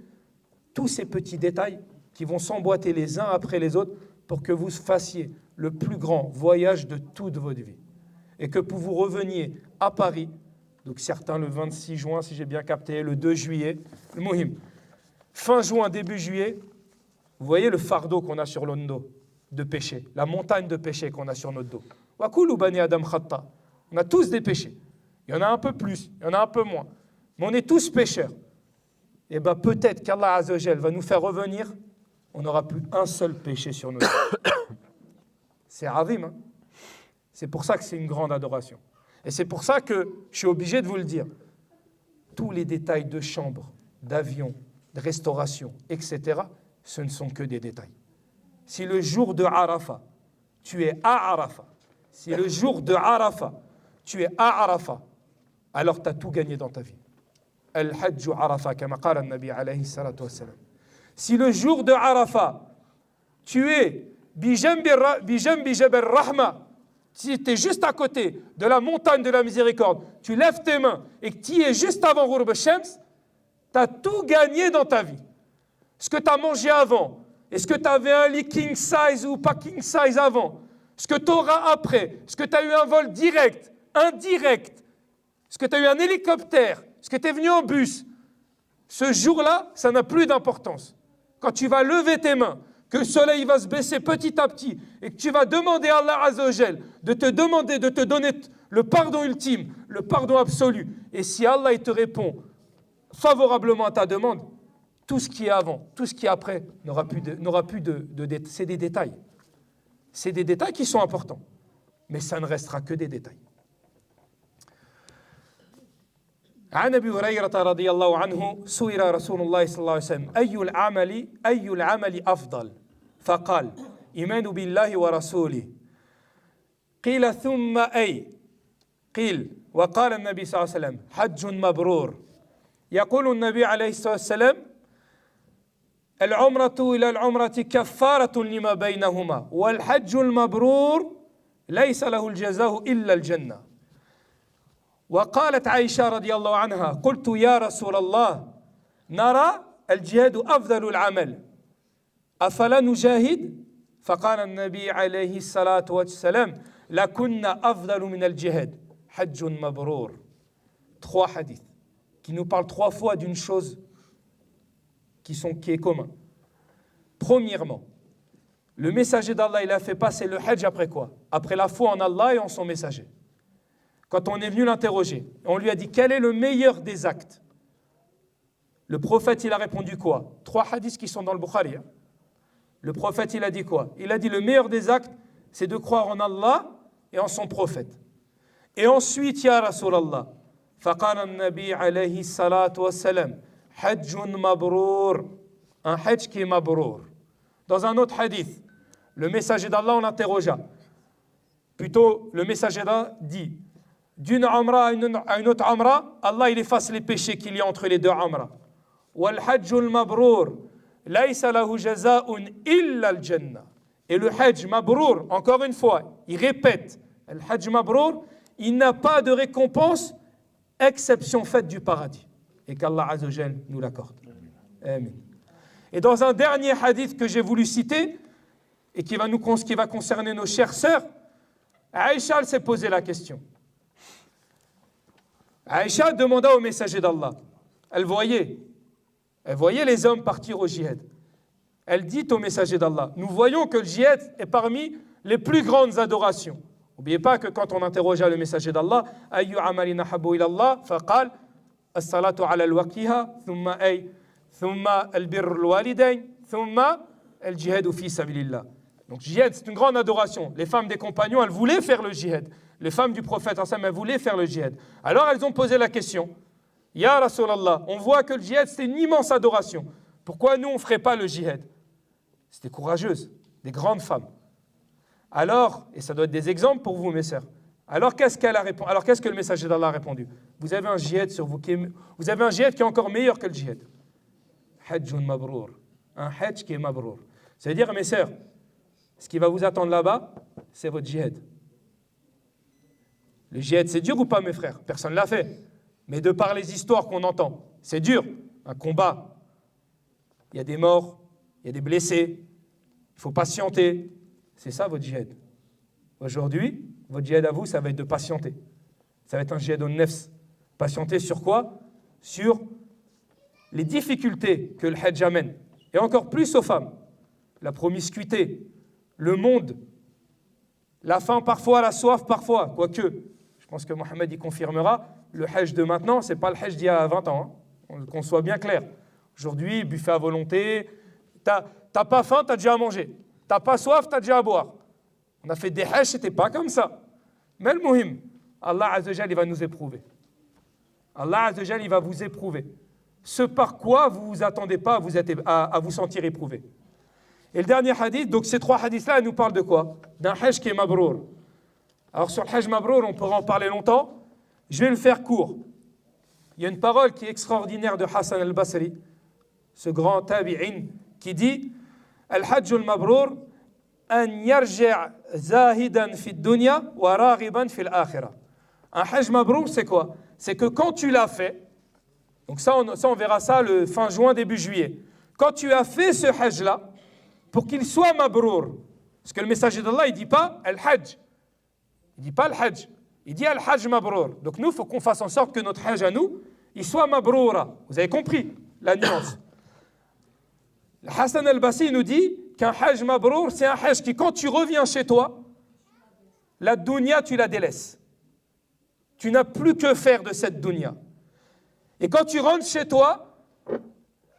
tous ces petits détails qui vont s'emboîter les uns après les autres pour que vous fassiez le plus grand voyage de toute votre vie. Et que pour vous reveniez à Paris, donc certains le 26 juin, si j'ai bien capté, le 2 juillet, le Mohim, fin juin, début juillet, vous voyez le fardeau qu'on a sur notre dos de péché, la montagne de péché qu'on a sur notre dos. Wa kullu bani Adam khata. On a tous des péchés. Il y en a un peu plus, il y en a un peu moins. Mais on est tous pécheurs. Et bien peut-être qu'Allah Azza wa Jal va nous faire revenir, on n'aura plus un seul péché sur notre dos. C'est azim, hein? C'est pour ça que c'est une grande adoration. Et c'est pour ça que je suis obligé de vous le dire. Tous les détails de chambre, d'avion, de restauration, etc., ce ne sont que des détails. Si le jour de Arafat, tu es à Arafat, si le jour de Arafat, tu es à Arafat, alors tu as tout gagné dans ta vie. Al-Hajju Arafat, kama qala an-Nabi alayhi salatu wassalam. Si le jour de Arafat, tu es bijambi Jabal Rahma, si tu es juste à côté de la montagne de la miséricorde, tu lèves tes mains et que tu y es juste avant Ghurub al-Shams, tu as tout gagné dans ta vie. Ce que tu as mangé avant, est-ce que tu avais un lit king size ou pas king size avant, ce que tu auras après, est-ce que tu as eu un vol direct, indirect, est-ce que tu as eu un hélicoptère, est-ce que tu es venu en bus, ce jour-là, ça n'a plus d'importance. Quand tu vas lever tes mains, que le soleil va se baisser petit à petit et que tu vas demander à Allah Azza wa Jal de te donner le pardon ultime, le pardon absolu. Et si Allah il te répond favorablement à ta demande, tout ce qui est avant, tout ce qui est après n'aura plus de c'est des détails. C'est des détails qui sont importants, mais ça ne restera que des détails. عن أبي هريرة رضي الله عنه سئل رسول الله صلى الله عليه وسلم أي العمل أفضل فقال إيمان بالله ورسوله قيل ثم أي قيل وقال النبي صلى الله عليه وسلم حج مبرور يقول النبي عليه الصلاة والسلام العمرة إلى العمرة كفارة لما بينهما والحج المبرور ليس له الجزاء إلا الجنة. وقالت عائشة رضي الله عنها قلت يا رسول الله نرى الجهاد أفضل العمل أفلا نجاهد فقال النبي عليه الصلاة والسلام لكن أفضل من الجهاد حج مبرور. Trois hadiths qui nous parlent 3 fois d'une chose qui est commun. Premièrement, le messager d'Allah il a fait passer le hajj après quoi? Après la foi en Allah et en son messager. Quand on est venu l'interroger, on lui a dit quel est le meilleur des actes. Le prophète, il a répondu quoi? 3 hadiths qui sont dans le Bukhari. Le prophète, il a dit quoi? Il a dit le meilleur des actes, c'est de croire en Allah et en son prophète. Et ensuite, ya Rasulallah, faqala an-nabi alayhi salatu wassalam, hajjun mabrour, un hajj qui est mabrour. Dans un autre hadith, le messager d'Allah, on interrogea. Plutôt, le messager d'Allah dit, d'une umrah à une autre umrah, Allah il efface les péchés qu'il y a entre les deux umrah. Wal hajjul mabrour, laysa lahu jaza'un illa al-jannah. Et le hajj mabrour, encore une fois, il répète, le hajj mabrour, il n'a pas de récompense, exception faite du paradis. Et qu'Allah Azza wa Jal nous l'accorde. Amen. Et dans un dernier hadith que j'ai voulu citer, et qui va concerner nos chères sœurs, Aïcha elle s'est posé la question. Aïcha demanda au messager d'Allah. Elle voyait les hommes partir au djihad. Elle dit au messager d'Allah, nous voyons que le djihad est parmi les plus grandes adorations. N'oubliez pas que quand on interrogea le messager d'Allah, Ayyu amalin ahabbu ila Allah, faqal as-salatu ala al-waqiha, thumma al-birr al-walidain, thumma al-jihad fi sabilillah. Donc djihad, c'est une grande adoration. Les femmes des compagnons, elles voulaient faire le djihad. Les femmes du prophète, elles voulaient faire le djihad. Alors elles ont posé la question, Ya Rasulallah, on voit que le djihad, c'est une immense adoration. Pourquoi nous, on ne ferait pas le djihad? C'était courageuse, des grandes femmes. Alors, et ça doit être des exemples pour vous, mes sœurs. Alors, qu'est-ce qu'elle a répondu? Alors, qu'est-ce que le messager d'Allah a répondu? Vous avez un djihad sur vous, vous avez un djihad qui est encore meilleur que le djihad. Hajjun mabrour. Un hajj qui est mabrour. Ça veut dire, mes sœurs, ce qui va vous attendre là-bas, c'est votre djihad. Le djihad, c'est dur ou pas, mes frères? Personne ne l'a fait. Mais de par les histoires qu'on entend, c'est dur. Un combat, il y a des morts, il y a des blessés, il faut patienter. C'est ça votre djihad. Aujourd'hui, votre djihad à vous, ça va être de patienter. Ça va être un djihad au nefs. Patienter sur quoi? Sur les difficultés que le hajj amène. Et encore plus aux femmes. La promiscuité, le monde, la faim parfois, la soif parfois. Quoique, je pense que Mohamed y confirmera, le hajj de maintenant, ce n'est pas le hajj d'il y a 20 ans. Qu'on soit bien clair. Aujourd'hui, buffet à volonté, t'as pas faim, t'as déjà à manger. T'as pas soif, t'as déjà à boire. On a fait des hajj, c'était pas comme ça. Mais le muhim, Allah Azza wa Jal, il va nous éprouver. Allah Azza wa Jal, il va vous éprouver. Ce par quoi vous vous attendez pas à vous sentir éprouvé. Et le dernier hadith, donc ces trois hadiths-là, ils nous parlent de quoi? D'un hajj qui est mabrour. Alors sur le hajj mabrour, on pourra en parler longtemps. Je vais le faire court. Il y a une parole qui est extraordinaire de Hassan al-Basri, ce grand tabi'in, qui dit Al-hajj al-mabrour an yarji' zahidan fi dunya wa raghiban fi al-akhirah. Un hajj mabrour, c'est quoi? C'est que quand tu l'as fait, donc ça on verra ça le fin juin, début juillet. Quand tu as fait ce hajj-là, pour qu'il soit mabrour, parce que le messager d'Allah, il ne dit pas al-hajj, il ne dit pas al-hajj, il dit al-hajj mabrour. Donc nous, il faut qu'on fasse en sorte que notre hajj à nous, il soit mabroura. Vous avez compris la nuance. Hassan al-Basri nous dit qu'un hajj mabrour, c'est un hajj qui, quand tu reviens chez toi, la dunya, tu la délaisses. Tu n'as plus que faire de cette dunya. Et quand tu rentres chez toi,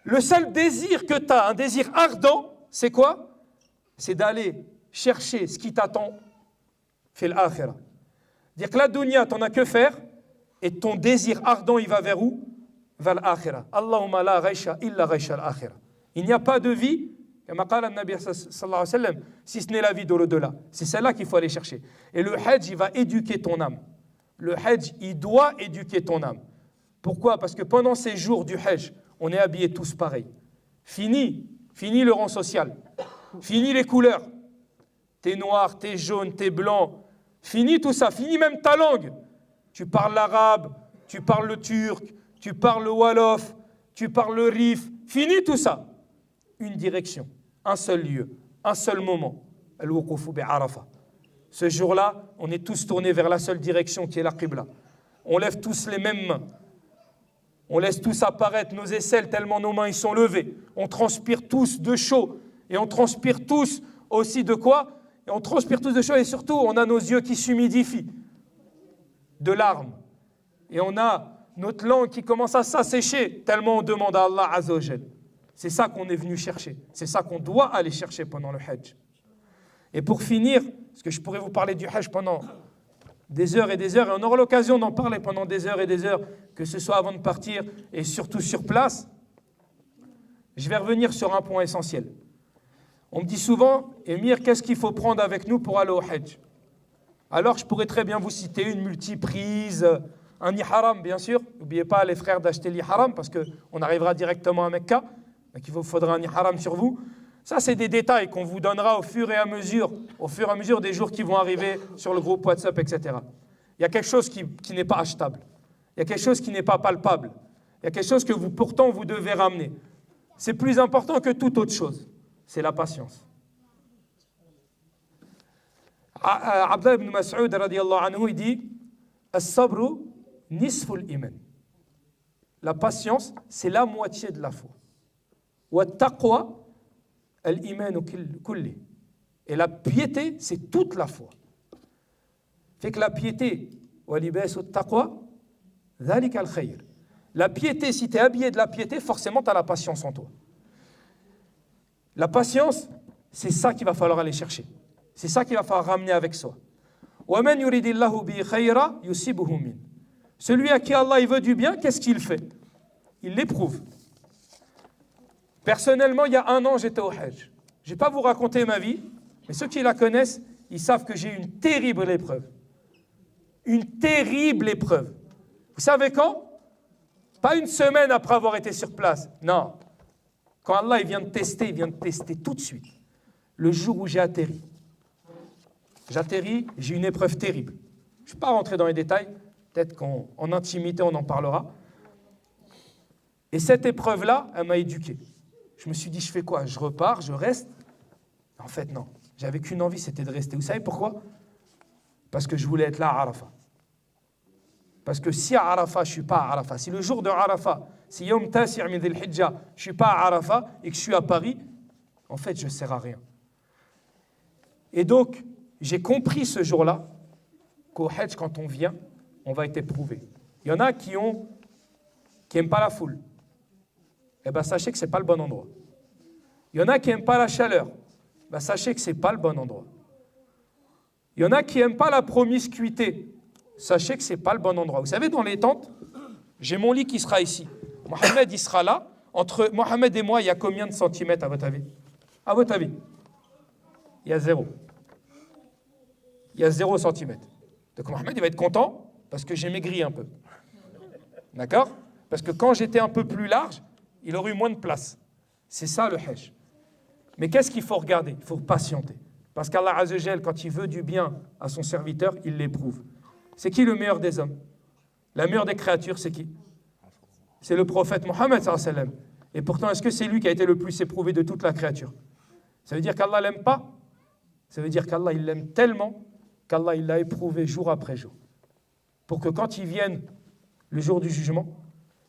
le seul désir que tu as, un désir ardent, c'est quoi? C'est d'aller chercher ce qui t'attend fil akhira. Dire que la dunya, tu n'en as que faire, et ton désir ardent, il va vers où? Vers l'akhira. Allahumma la ghaisha illa ghaisha al-akhira. Il n'y a pas de vie, comme qala an-nabi sallallahu alayhi wa sallam, si ce n'est la vie de l'au-delà. C'est celle-là qu'il faut aller chercher. Et le hajj, il va éduquer ton âme. Le hajj, il doit éduquer ton âme. Pourquoi? Parce que pendant ces jours du hajj, on est habillés tous pareils. Fini le rang social. Fini les couleurs. T'es noir, t'es jaune, t'es blanc. Fini tout ça. Fini même ta langue. Tu parles l'arabe, tu parles le turc, tu parles le wolof, tu parles le rif. Fini tout ça. Une direction, un seul lieu, un seul moment. Al-wuqufu bi'arafa. Ce jour-là, on est tous tournés vers la seule direction qui est la qibla. On lève tous les mêmes mains. On laisse tous apparaître nos aisselles tellement nos mains ils sont levées. On transpire tous de chaud. Et on transpire tous aussi de quoi? Et on transpire tous de chaud et surtout on a nos yeux qui s'humidifient de larmes. Et on a notre langue qui commence à s'assécher tellement on demande à Allah Azza wa Jal. C'est ça qu'on est venu chercher. C'est ça qu'on doit aller chercher pendant le hajj. Et pour finir, parce que je pourrais vous parler du hajj pendant des heures et des heures, et on aura l'occasion d'en parler pendant des heures et des heures, que ce soit avant de partir et surtout sur place, je vais revenir sur un point essentiel. On me dit souvent, Émir, qu'est-ce qu'il faut prendre avec nous pour aller au hajj? Alors je pourrais très bien vous citer une multiprise, un ihram bien sûr. N'oubliez pas les frères d'acheter l'ihram parce qu'on arrivera directement à Mecca. Donc il vous faudra un ihram sur vous. Ça c'est des détails qu'on vous donnera au fur et à mesure des jours qui vont arriver sur le groupe WhatsApp, etc. Il y a quelque chose qui n'est pas achetable. Il y a quelque chose qui n'est pas palpable. Il y a quelque chose que pourtant vous devez ramener. C'est plus important que toute autre chose. C'est la patience. Abdullah ibn Mas'ud radiyallahu anhu, il dit As-sabru nisful iman. La patience, c'est la moitié de la foi. Wa taqwa al-imanu kulli. Et la piété, c'est toute la foi. Fait que la piété, wa libasu taqwa, dhalika al-khayr. La piété, si tu es habillé de la piété, forcément tu as la patience en toi. La patience, c'est ça qu'il va falloir aller chercher. C'est ça qu'il va falloir ramener avec soi. وَمَنْ يُرِدِ اللَّهُ بِهِ خَيْرًا يُصِبْهُ مِنْهُ. Celui à qui Allah il veut du bien, qu'est-ce qu'il fait? Il l'éprouve. Personnellement, il y a 1 an, j'étais au Hajj. Je ne vais pas vous raconter ma vie, mais ceux qui la connaissent, ils savent que j'ai eu une terrible épreuve. Une terrible épreuve. Vous savez quand? Pas une semaine après avoir été sur place. Non. Quand Allah il vient de tester tout de suite. Le jour où j'ai atterri. J'atterris, j'ai une épreuve terrible. Je ne vais pas rentrer dans les détails. Peut-être qu'en intimité, on en parlera. Et cette épreuve-là, elle m'a éduqué. Je me suis dit, je fais quoi? Je repars, je reste? En fait, non. J'avais qu'une envie, c'était de rester. Vous savez pourquoi? Parce que je voulais être là à Arafat. Parce que si à Arafat, je ne suis pas à Arafat, si le jour de Arafat, si Yom Tasi' min Dhil Hijja, je ne suis pas à Arafat et que je suis à Paris, en fait, je ne sers à rien. Et donc, j'ai compris ce jour-là qu'au Hajj, quand on vient, on va être éprouvé. Il y en a qui n'aiment pas la foule. Eh bien, sachez que ce n'est pas le bon endroit. Il y en a qui n'aiment pas la chaleur. Ben, sachez que ce n'est pas le bon endroit. Il y en a qui n'aiment pas la promiscuité. Sachez que ce n'est pas le bon endroit. Vous savez, dans les tentes, j'ai mon lit qui sera ici. Mohamed, il sera là. Entre Mohamed et moi, il y a combien de centimètres à votre avis? À votre avis? Il y a 0. Il y a 0 centimètre. Donc Mohamed, il va être content parce que j'ai maigri un peu. D'accord? Parce que quand j'étais un peu plus large, il aurait eu moins de place. C'est ça le Hajj. Mais qu'est-ce qu'il faut regarder? Il faut patienter. Parce qu'Allah Azzawajal, quand il veut du bien à son serviteur, il l'éprouve. C'est qui le meilleur des hommes? La meilleure des créatures, c'est qui? C'est le prophète Mohammed sallallahu alayhi wa sallam. Et pourtant, est-ce que c'est lui qui a été le plus éprouvé de toute la créature? Ça veut dire qu'Allah l'aime pas? Ça veut dire qu'Allah, il l'aime tellement qu'Allah, il l'a éprouvé jour après jour. Pour que quand il vienne le jour du jugement,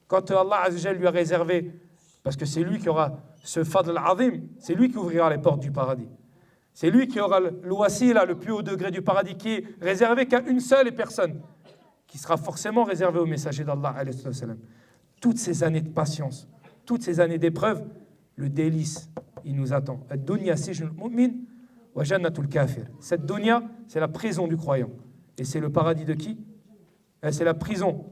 quand Allah Azzawajal lui a réservé, parce que c'est lui qui aura ce fadl azim, c'est lui qui ouvrira les portes du paradis. C'est lui qui aura le wasila, le plus haut degré du paradis, qui est réservé qu'à une seule personne, qui sera forcément réservé au messager d'Allah alayhi wa sallam. Toutes ces années de patience, toutes ces années d'épreuve, le délice, il nous attend. Ad-dunya sijnul mu'min wa jannatul kafir. Cette dunya, c'est la prison du croyant. Et c'est le paradis de qui? C'est la prison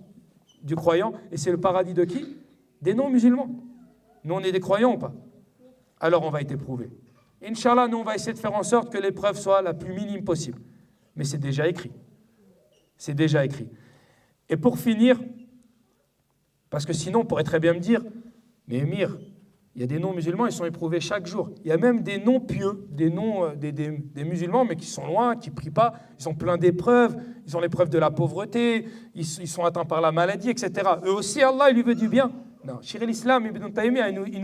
du croyant. Et c'est le paradis de qui? Des non-musulmans. Nous, on est des croyants ou pas? Alors on va être éprouvés. Inch'Allah, nous, on va essayer de faire en sorte que l'épreuve soit la plus minime possible. Mais c'est déjà écrit. C'est déjà écrit. Et pour finir, parce que sinon, on pourrait très bien me dire, mais Émir, il y a des non-musulmans, ils sont éprouvés chaque jour. Il y a même des non-pieux, des musulmans, mais qui sont loin, qui ne prient pas. Ils ont plein d'épreuves. Ils ont l'épreuve de la pauvreté. Ils sont atteints par la maladie, etc. Eux aussi, Allah, il lui veut du bien. Non, Cheikh al-Islam Ibn Taymiyyah, il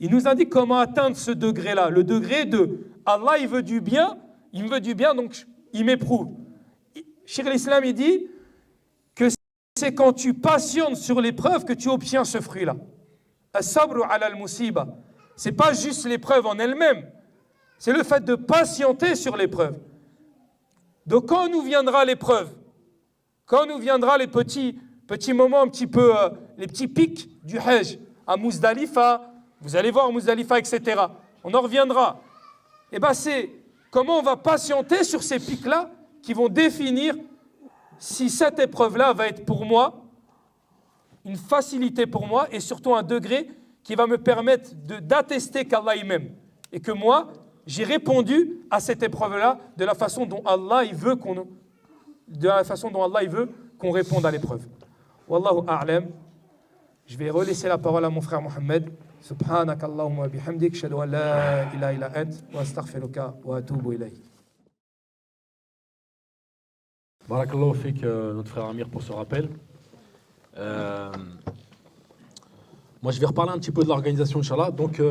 nous indique comment atteindre ce degré-là. Le degré de Allah, il veut du bien, donc il m'éprouve. Cheikh al-Islam, il dit que c'est quand tu patientes sur l'épreuve que tu obtiens ce fruit-là. As-sabru ala al-musiba. C'est pas juste l'épreuve en elle-même, c'est le fait de patienter sur l'épreuve. Donc quand nous viendra l'épreuve, quand nous viendra les petits moments un petit peu, les petits pics du Hajj, à Muzdalifa, vous allez voir Muzdalifa, etc. On en reviendra. Et bien c'est comment on va patienter sur ces pics-là qui vont définir si cette épreuve-là va être pour moi une facilité pour moi et surtout un degré qui va me permettre d'attester qu'Allah il m'aime. Et que moi, j'ai répondu à cette épreuve-là de la façon dont Allah il veut qu'on réponde à l'épreuve. Wallahu a'lam. Je vais relaisser la parole à mon frère Mohamed. Subhanak Allahumma bihamdik, shadu an la ilaha illa ant, wa astaghfiruka wa atubu ilayk. Barakallahu fik, notre frère Amir, pour ce rappel. Moi, je vais reparler un petit peu de l'organisation, Inch'Allah. Donc,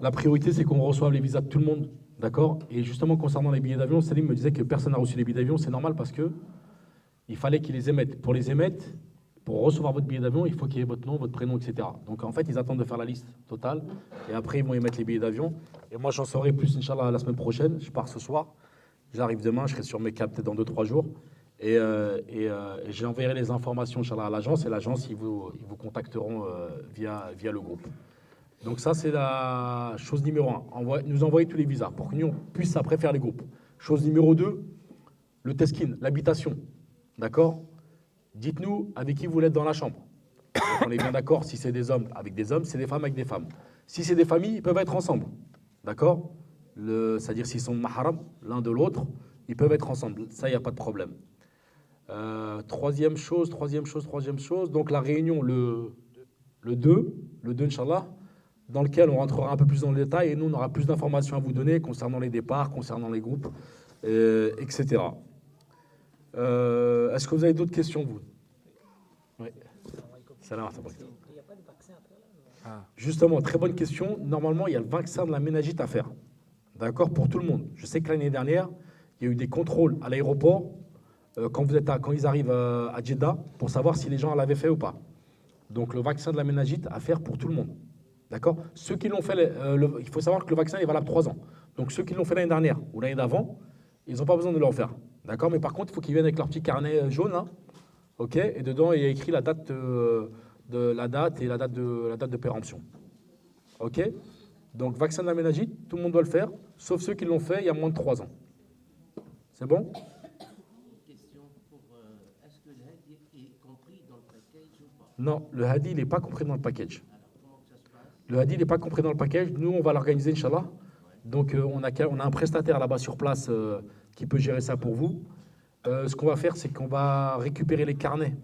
la priorité, c'est qu'on reçoive les visas de tout le monde D'accord? Et justement, concernant les billets d'avion, Salim me disait que personne n'a reçu les billets d'avion. C'est normal parce que il fallait qu'ils les émettent. Pour les émettre, pour recevoir votre billet d'avion, il faut qu'il y ait votre nom, votre prénom, etc. Donc en fait, ils attendent de faire la liste totale et après, ils vont émettre les billets d'avion. Et moi, j'en saurai plus, Inch'Allah, la semaine prochaine. Je pars ce soir. J'arrive demain, je serai sur mes câbles peut-être dans 2-3 jours. Et j'enverrai les informations, Inch'Allah, à l'agence. Et l'agence, ils vous contacteront via le groupe. Donc ça, c'est la chose numéro 1. Nous envoyer tous les visas pour que nous on puisse après faire les groupes. Chose numéro 2, le teskin, l'habitation. D'accord? Dites-nous avec qui vous voulez être dans la chambre. Donc on est bien d'accord, si c'est des hommes avec des hommes, c'est des femmes avec des femmes. Si c'est des familles, ils peuvent être ensemble. D'accord? C'est-à-dire s'ils sont mahram, l'un de l'autre, ils peuvent être ensemble. Ça, il n'y a pas de problème. Troisième chose. Donc la réunion, le 2, Inch'Allah, dans lequel on rentrera un peu plus dans le détail et nous, on aura plus d'informations à vous donner concernant les départs, concernant les groupes, etc. Est-ce que vous avez d'autres questions, vous? Oui. Salam. Justement, très bonne question. Normalement, il y a le vaccin de la méningite à faire. D'accord? Pour tout le monde. Je sais que l'année dernière, il y a eu des contrôles à l'aéroport quand ils arrivent à Jeddah pour savoir si les gens l'avaient fait ou pas. Donc, le vaccin de la méningite à faire pour tout le monde. D'accord? Ceux qui l'ont fait, il faut savoir que le vaccin est valable 3 ans. Donc ceux qui l'ont fait l'année dernière ou l'année d'avant, ils n'ont pas besoin de le refaire. D'accord? Mais par contre, il faut qu'ils viennent avec leur petit carnet jaune, hein, ok? Et dedans, il y a écrit la date et la date de péremption. Ok? Donc vaccin de la méningite, tout le monde doit le faire, sauf ceux qui l'ont fait il y a moins de 3 ans. C'est bon? Question pour est-ce que le hadi est compris dans le package ou pas? Non, le hadi, il n'est pas compris dans le package. Le hadi n'est pas compris dans le package. Nous, on va l'organiser, Inch'Allah. Donc, on a un prestataire là-bas sur place qui peut gérer ça pour vous. Ce qu'on va faire, c'est qu'on va récupérer les carnets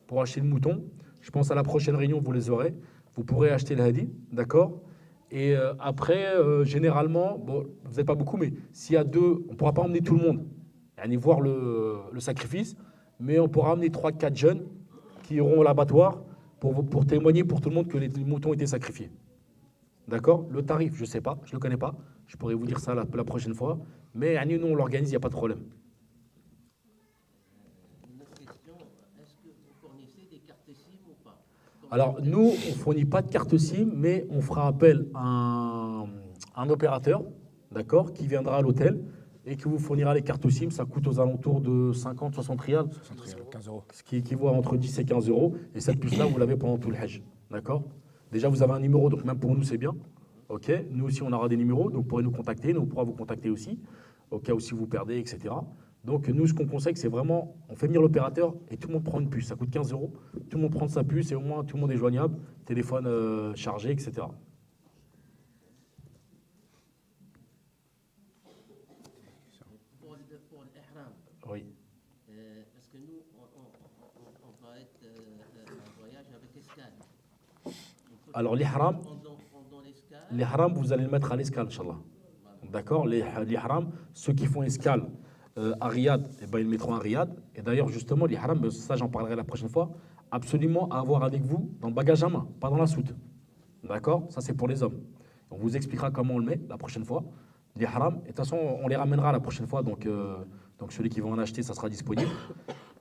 pour acheter le mouton. Je pense à la prochaine réunion, vous les aurez. Vous pourrez acheter le hadi, d'accord? Et après, généralement, bon, vous n'êtes pas beaucoup, mais s'il y a 2, on ne pourra pas emmener tout le monde. Aller voir le sacrifice, mais on pourra emmener 3-4 jeunes qui iront à l'abattoir pour témoigner pour tout le monde que les moutons étaient sacrifiés. D'accord? Le tarif, je ne sais pas, je ne le connais pas. Je pourrais vous dire ça la prochaine fois. Mais nous, on l'organise, il n'y a pas de problème. Une autre question, est-ce que vous fournissez des cartes SIM ou pas? Alors, nous, on ne fournit pas de carte SIM, mais on fera appel à un opérateur, d'accord, qui viendra à l'hôtel et qui vous fournira les cartes SIM. Ça coûte aux alentours de 50-60 riyals. 15 euros. Ce qui équivaut à entre 10 et 15 euros. Et cette puce-là, vous l'avez pendant tout le Hajj. D'accord? Déjà, vous avez un numéro, donc même pour nous, c'est bien. Ok? Nous aussi, on aura des numéros, donc vous pourrez nous contacter. Nous, on pourra vous contacter aussi, au cas où si vous perdez, etc. Donc, nous, ce qu'on conseille, c'est vraiment, on fait venir l'opérateur et tout le monde prend une puce. Ça coûte 15 euros. Tout le monde prend sa puce et au moins, tout le monde est joignable. Téléphone chargé, etc. Pour l'ihram, Oui. parce que nous, on va être en voyage avec escale. Alors, l'ihram, Pendant l'escale, l'ihram, vous allez le mettre à l'escale, Inch'Allah. D'accord? L'ihram, ceux qui font escale à Riyad, eh ben, ils le mettront à Riyad. Et d'ailleurs, justement, l'ihram, ça, j'en parlerai la prochaine fois, absolument à avoir avec vous dans le bagage à main, pas dans la soute. D'accord? Ça, c'est pour les hommes. On vous expliquera comment on le met la prochaine fois. L'ihram, et de toute façon, on les ramènera la prochaine fois, donc celui qui va en acheter, ça sera disponible.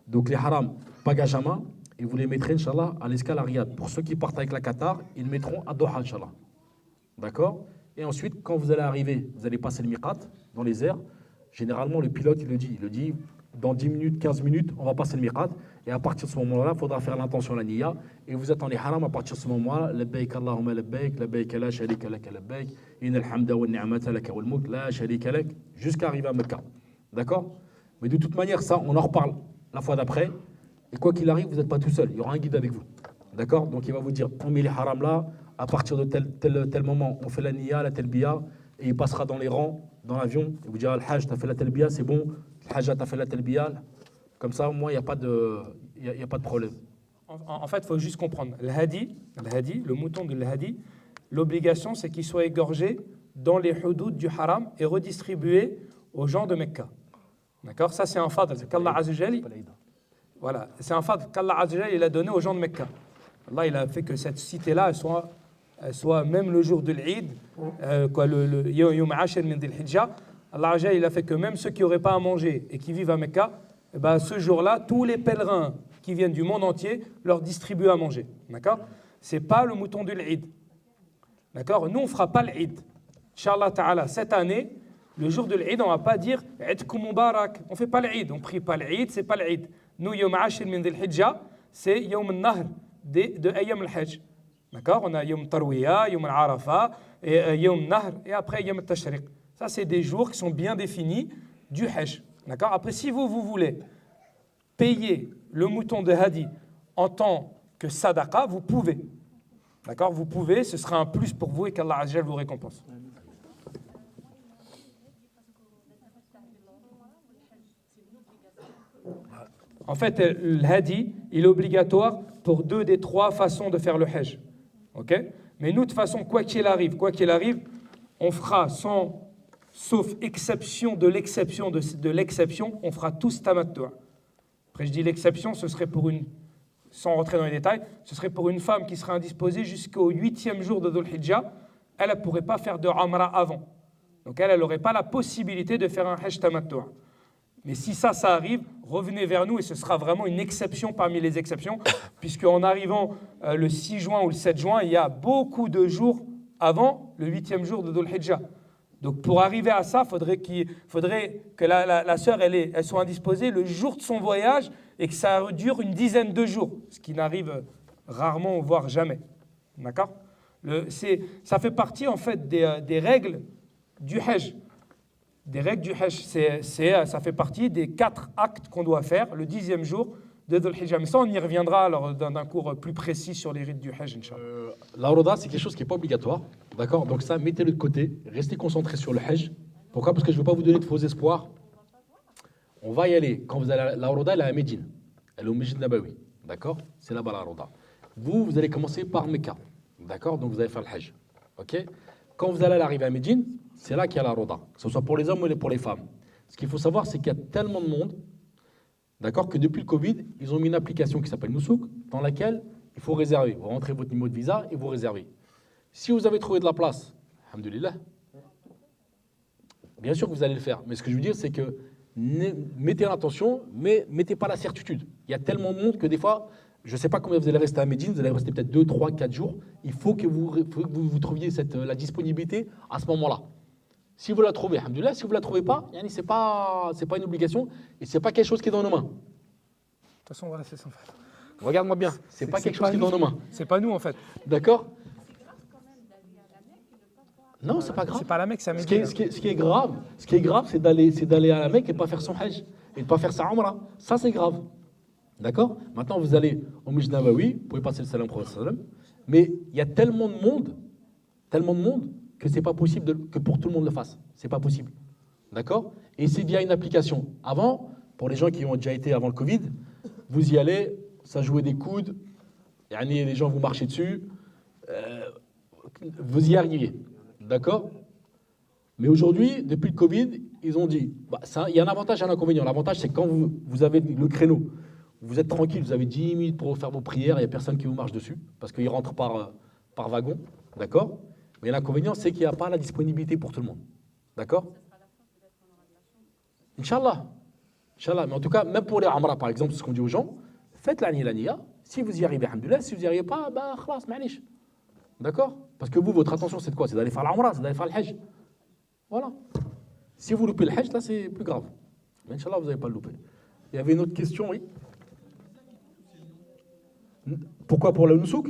Donc, les haram, bagage à main, et vous les mettrez, Inch'Allah, à l'escale à Riyad. Pour ceux qui partent avec la Qatar, ils le mettront à Doha, Inch'Allah. D'accord? Et ensuite, quand vous allez arriver, vous allez passer le miqat dans les airs. Généralement, le pilote, il le dit, dans 10 minutes, 15 minutes, on va passer le miqat. Et à partir de ce moment-là, il faudra faire l'intention, la niya. Et vous êtes en ihram à partir de ce moment-là. Labbaik Allahumma labbaik, labbaik la sharika lak labbaik, inna al-hamda wa ni'mata lak wal mulk, la sharika lak, jusqu'à arriver à Mecca. D'accord? Mais de toute manière, ça, on en reparle la fois d'après. Et quoi qu'il arrive, vous n'êtes pas tout seul. Il y aura un guide avec vous. D'accord? Donc il va vous dire, on met les haram là, à partir de tel moment, on fait la niya, la telbiya, et il passera dans les rangs, dans l'avion, et vous dira, Al-Hajj, t'as fait la telbiya, c'est bon. Al-Hajj, t'as fait la telbiya. Comme ça, au moins, il n'y a pas de problème. En fait, il faut juste comprendre. Le hadi, le mouton de l'hadi, l'obligation, c'est qu'il soit égorgé dans les hudouds du haram et redistribué aux gens de Mecca. D'accord? Ça, c'est un fadl qu'Allah Azza wa Jalla, voilà, c'est un fadl qu'Allah Azza wa Jalla, il a donné aux gens de Mecca. Allah, il a fait que cette cité-là, elle soit soit même le jour de l'Eid, le Yom Ashir min Dhil Hijja, Allah Azza il a fait que même ceux qui n'auraient pas à manger et qui vivent à Mecca, eh ben, ce jour-là, tous les pèlerins qui viennent du monde entier leur distribuent à manger. D'accord ? Ce n'est pas le mouton de l'Eid. D'accord ? Nous, on ne fera pas l'Eid. Inch'Allah Ta'ala, cette année, le jour de l'Eid, on ne va pas dire Eidkum Mubarak. On ne fait pas l'Eid. On ne prie pas l'Eid, ce n'est pas l'Eid. Nous, Yom Ashir min Dhil Hijja, c'est Yom al-Nahr de Ayyam al-Hajj. D'accord ? On a Yom Tarwiya, Yom al-Arafa, et Yom Nahr, et après Yom al-Tashriq. Ça, c'est des jours qui sont bien définis du Hajj. D'accord ? Après, si vous voulez payer le mouton de Hadi en tant que sadaqa, vous pouvez. D'accord ? Vous pouvez, ce sera un plus pour vous et qu'Allah Azza vous récompense. En fait, le Hadi, il est obligatoire pour 2 des 3 façons de faire le Hajj. Ok ? Mais nous, de toute façon, quoi qu'il arrive, on fera sauf exception de l'exception de l'exception, on fera tous tamattu'. Après, je dis l'exception, ce serait pour sans rentrer dans les détails, ce serait pour une femme qui serait indisposée jusqu'au 8e jour de Dhul Hijja, elle ne pourrait pas faire de Umrah avant. Donc elle n'aurait pas la possibilité de faire un Hajj tamattu'. Mais si ça arrive, revenez vers nous et ce sera vraiment une exception parmi les exceptions, puisque en arrivant le 6 juin ou le 7 juin, il y a beaucoup de jours avant le 8e jour de Dhul Hijja. Donc pour arriver à ça, il faudrait que la sœur elle soit indisposée le jour de son voyage et que ça dure une dizaine de jours, ce qui n'arrive rarement, voire jamais. D'accord ? Ça fait partie en fait des règles du Hajj. Des règles du Hajj, ça fait partie des 4 actes qu'on doit faire le 10e jour de Dhul Hijja. Mais ça, on y reviendra lors d'un cours plus précis sur les rites du Hajj, Inch'Allah. La roda, c'est quelque chose qui n'est pas obligatoire. D'accord ? Donc ça, mettez-le de côté. Restez concentrés sur le Hajj. Pourquoi ? Parce que je ne veux pas vous donner de faux espoirs. On va y aller. Quand vous allez la roda, elle est à Médine. Elle est au Masjid Nabawi. D'accord ? C'est là-bas la roda. Vous allez commencer par Mecca. D'accord ? Donc vous allez faire le Hajj. Ok ? Quand vous allez arriver à Médine, c'est là qu'il y a la roda. Que ce soit pour les hommes ou pour les femmes. Ce qu'il faut savoir, c'est qu'il y a tellement de monde, d'accord, que depuis le Covid, ils ont mis une application qui s'appelle Nusouk, dans laquelle il faut réserver. Vous rentrez votre numéro de visa et vous réservez. Si vous avez trouvé de la place, alhamdoulilah, bien sûr que vous allez le faire. Mais ce que je veux dire, c'est que mettez l'attention, mais mettez pas la certitude. Il y a tellement de monde que des fois, je ne sais pas combien vous allez rester à Médine, vous allez rester peut-être 2, 3, 4 jours. Il faut que vous trouviez la disponibilité à ce moment-là. Si vous la trouvez, alhamdoulilah, si vous ne la trouvez pas, ce n'est pas une obligation et ce n'est pas quelque chose qui est dans nos mains. De toute façon, voilà, c'est ça. Regarde-moi bien, c'est pas quelque chose qui est dans nos mains. C'est pas nous en fait. D'accord ? Non, c'est pas grave. C'est pas la Mecque, c'est à Médine. Ce qui est grave, c'est d'aller à la Mecque et de pas faire son Hajj et de pas faire sa Umrah. Ça, c'est grave. D'accord ? Maintenant, vous allez au Masjid Nabawi, vous pouvez passer le salam prophète sallam, mais il y a tellement de monde que c'est pas possible que pour tout le monde le fasse. C'est pas possible. D'accord ? Et c'est via une application. Avant, pour les gens qui ont déjà été avant le Covid, vous y allez, ça jouait des coudes, les gens vous marchaient dessus, vous y arriviez. D'accord ? Mais aujourd'hui, depuis le Covid, ils ont dit, il y a un avantage et un inconvénient. L'avantage, c'est que quand vous avez le créneau, vous êtes tranquille, vous avez 10 minutes pour faire vos prières, il n'y a personne qui vous marche dessus, parce qu'ils rentrent par wagon. D'accord ? Mais l'inconvénient, c'est qu'il n'y a pas la disponibilité pour tout le monde. D'accord ? Inch'Allah. Inch'Allah. Mais en tout cas, même pour les Umrah, par exemple, ce qu'on dit aux gens, faites la niya. Si vous y arrivez, alhamdoulilah. Si vous n'y arrivez pas, khlas, ma'lish. D'accord ? Parce que vous, votre attention, c'est de quoi ? C'est d'aller faire l'Umrah, c'est d'aller faire le Hajj. Voilà. Si vous loupez le Hajj, là, c'est plus grave. Mais Inch'Allah, vous n'avez pas le louper. Il y avait une autre question, oui ? Pourquoi pour le Nusouk ?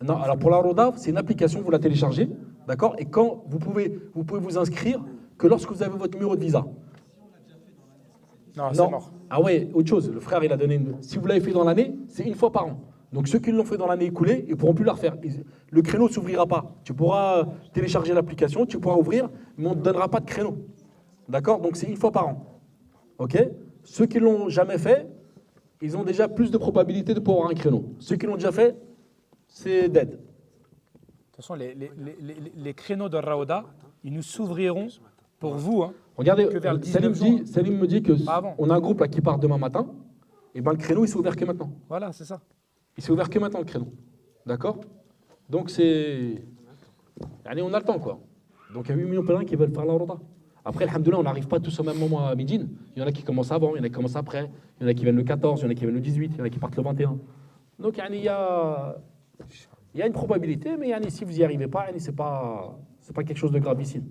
Non, alors pour la roda, c'est une application, vous la téléchargez, d'accord ? Et quand vous pouvez vous inscrire que lorsque vous avez votre numéro de visa. Non, c'est mort. Ah ouais, autre chose. Le frère, il a donné si vous l'avez fait dans l'année, c'est une fois par an. Donc ceux qui l'ont fait dans l'année écoulée, ils ne pourront plus la refaire. Le créneau ne s'ouvrira pas. Tu pourras télécharger l'application, tu pourras ouvrir, mais on ne te donnera pas de créneau. D'accord ? Donc c'est une fois par an. Ok ? Ceux qui ne l'ont jamais fait, ils ont déjà plus de probabilité de pouvoir avoir un créneau. Ceux qui l'ont déjà fait, c'est dead. De toute façon, les créneaux de Raouda, ils nous s'ouvriront pour vous. Regardez, que vers le 19 Salim me dit qu'on a un groupe là qui part demain matin, et ben le créneau il s'est ouvert que maintenant. Voilà, c'est ça. Il s'est ouvert que maintenant le créneau. D'accord ? Donc c'est... Allez, on a le temps, quoi. Donc il y a 8 millions de pèlerins qui veulent faire la Rota. Après, alhamdoulilah, on n'arrive pas tous au même moment à Médine. Il y en a qui commencent avant, il y en a qui commencent après, il y en a qui viennent le 14, il y en a qui viennent le 18, il y en a qui partent le 21. Donc il y a une probabilité, mais si vous n'y arrivez pas, c'est pas quelque chose de gravissime.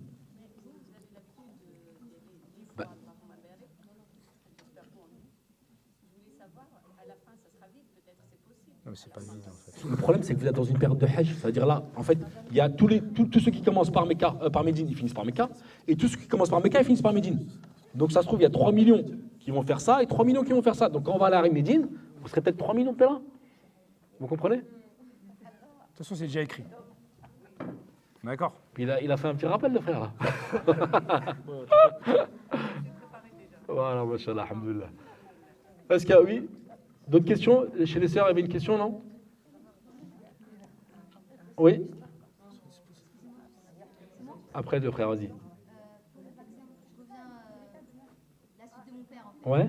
Bah, Non, mais c'est pas évident en fait. le problème, c'est que vous êtes dans une période de Hajj. C'est-à-dire là, en fait, il y a tous ceux qui commencent par Médine, ils finissent par Mecca. Et tous ceux qui commencent par Mecca, ils finissent par Médine. Donc ça se trouve, il y a 3 millions qui vont faire ça et 3 millions qui vont faire ça. Donc quand on va aller à Médine, vous serez peut-être 3 millions de pèlerins. Vous comprenez? De toute façon, c'est déjà écrit. D'accord. Puis il a fait un petit rappel, le frère, là. Voilà, machallah, alhamdoulilah. Est-ce qu'il y a, oui, d'autres questions? Chez les sœurs, il y avait une question, non? Oui? Après, deux frères, vas-y. Pour le vaccin, je reviens la suite de mon père. En fait. Ouais?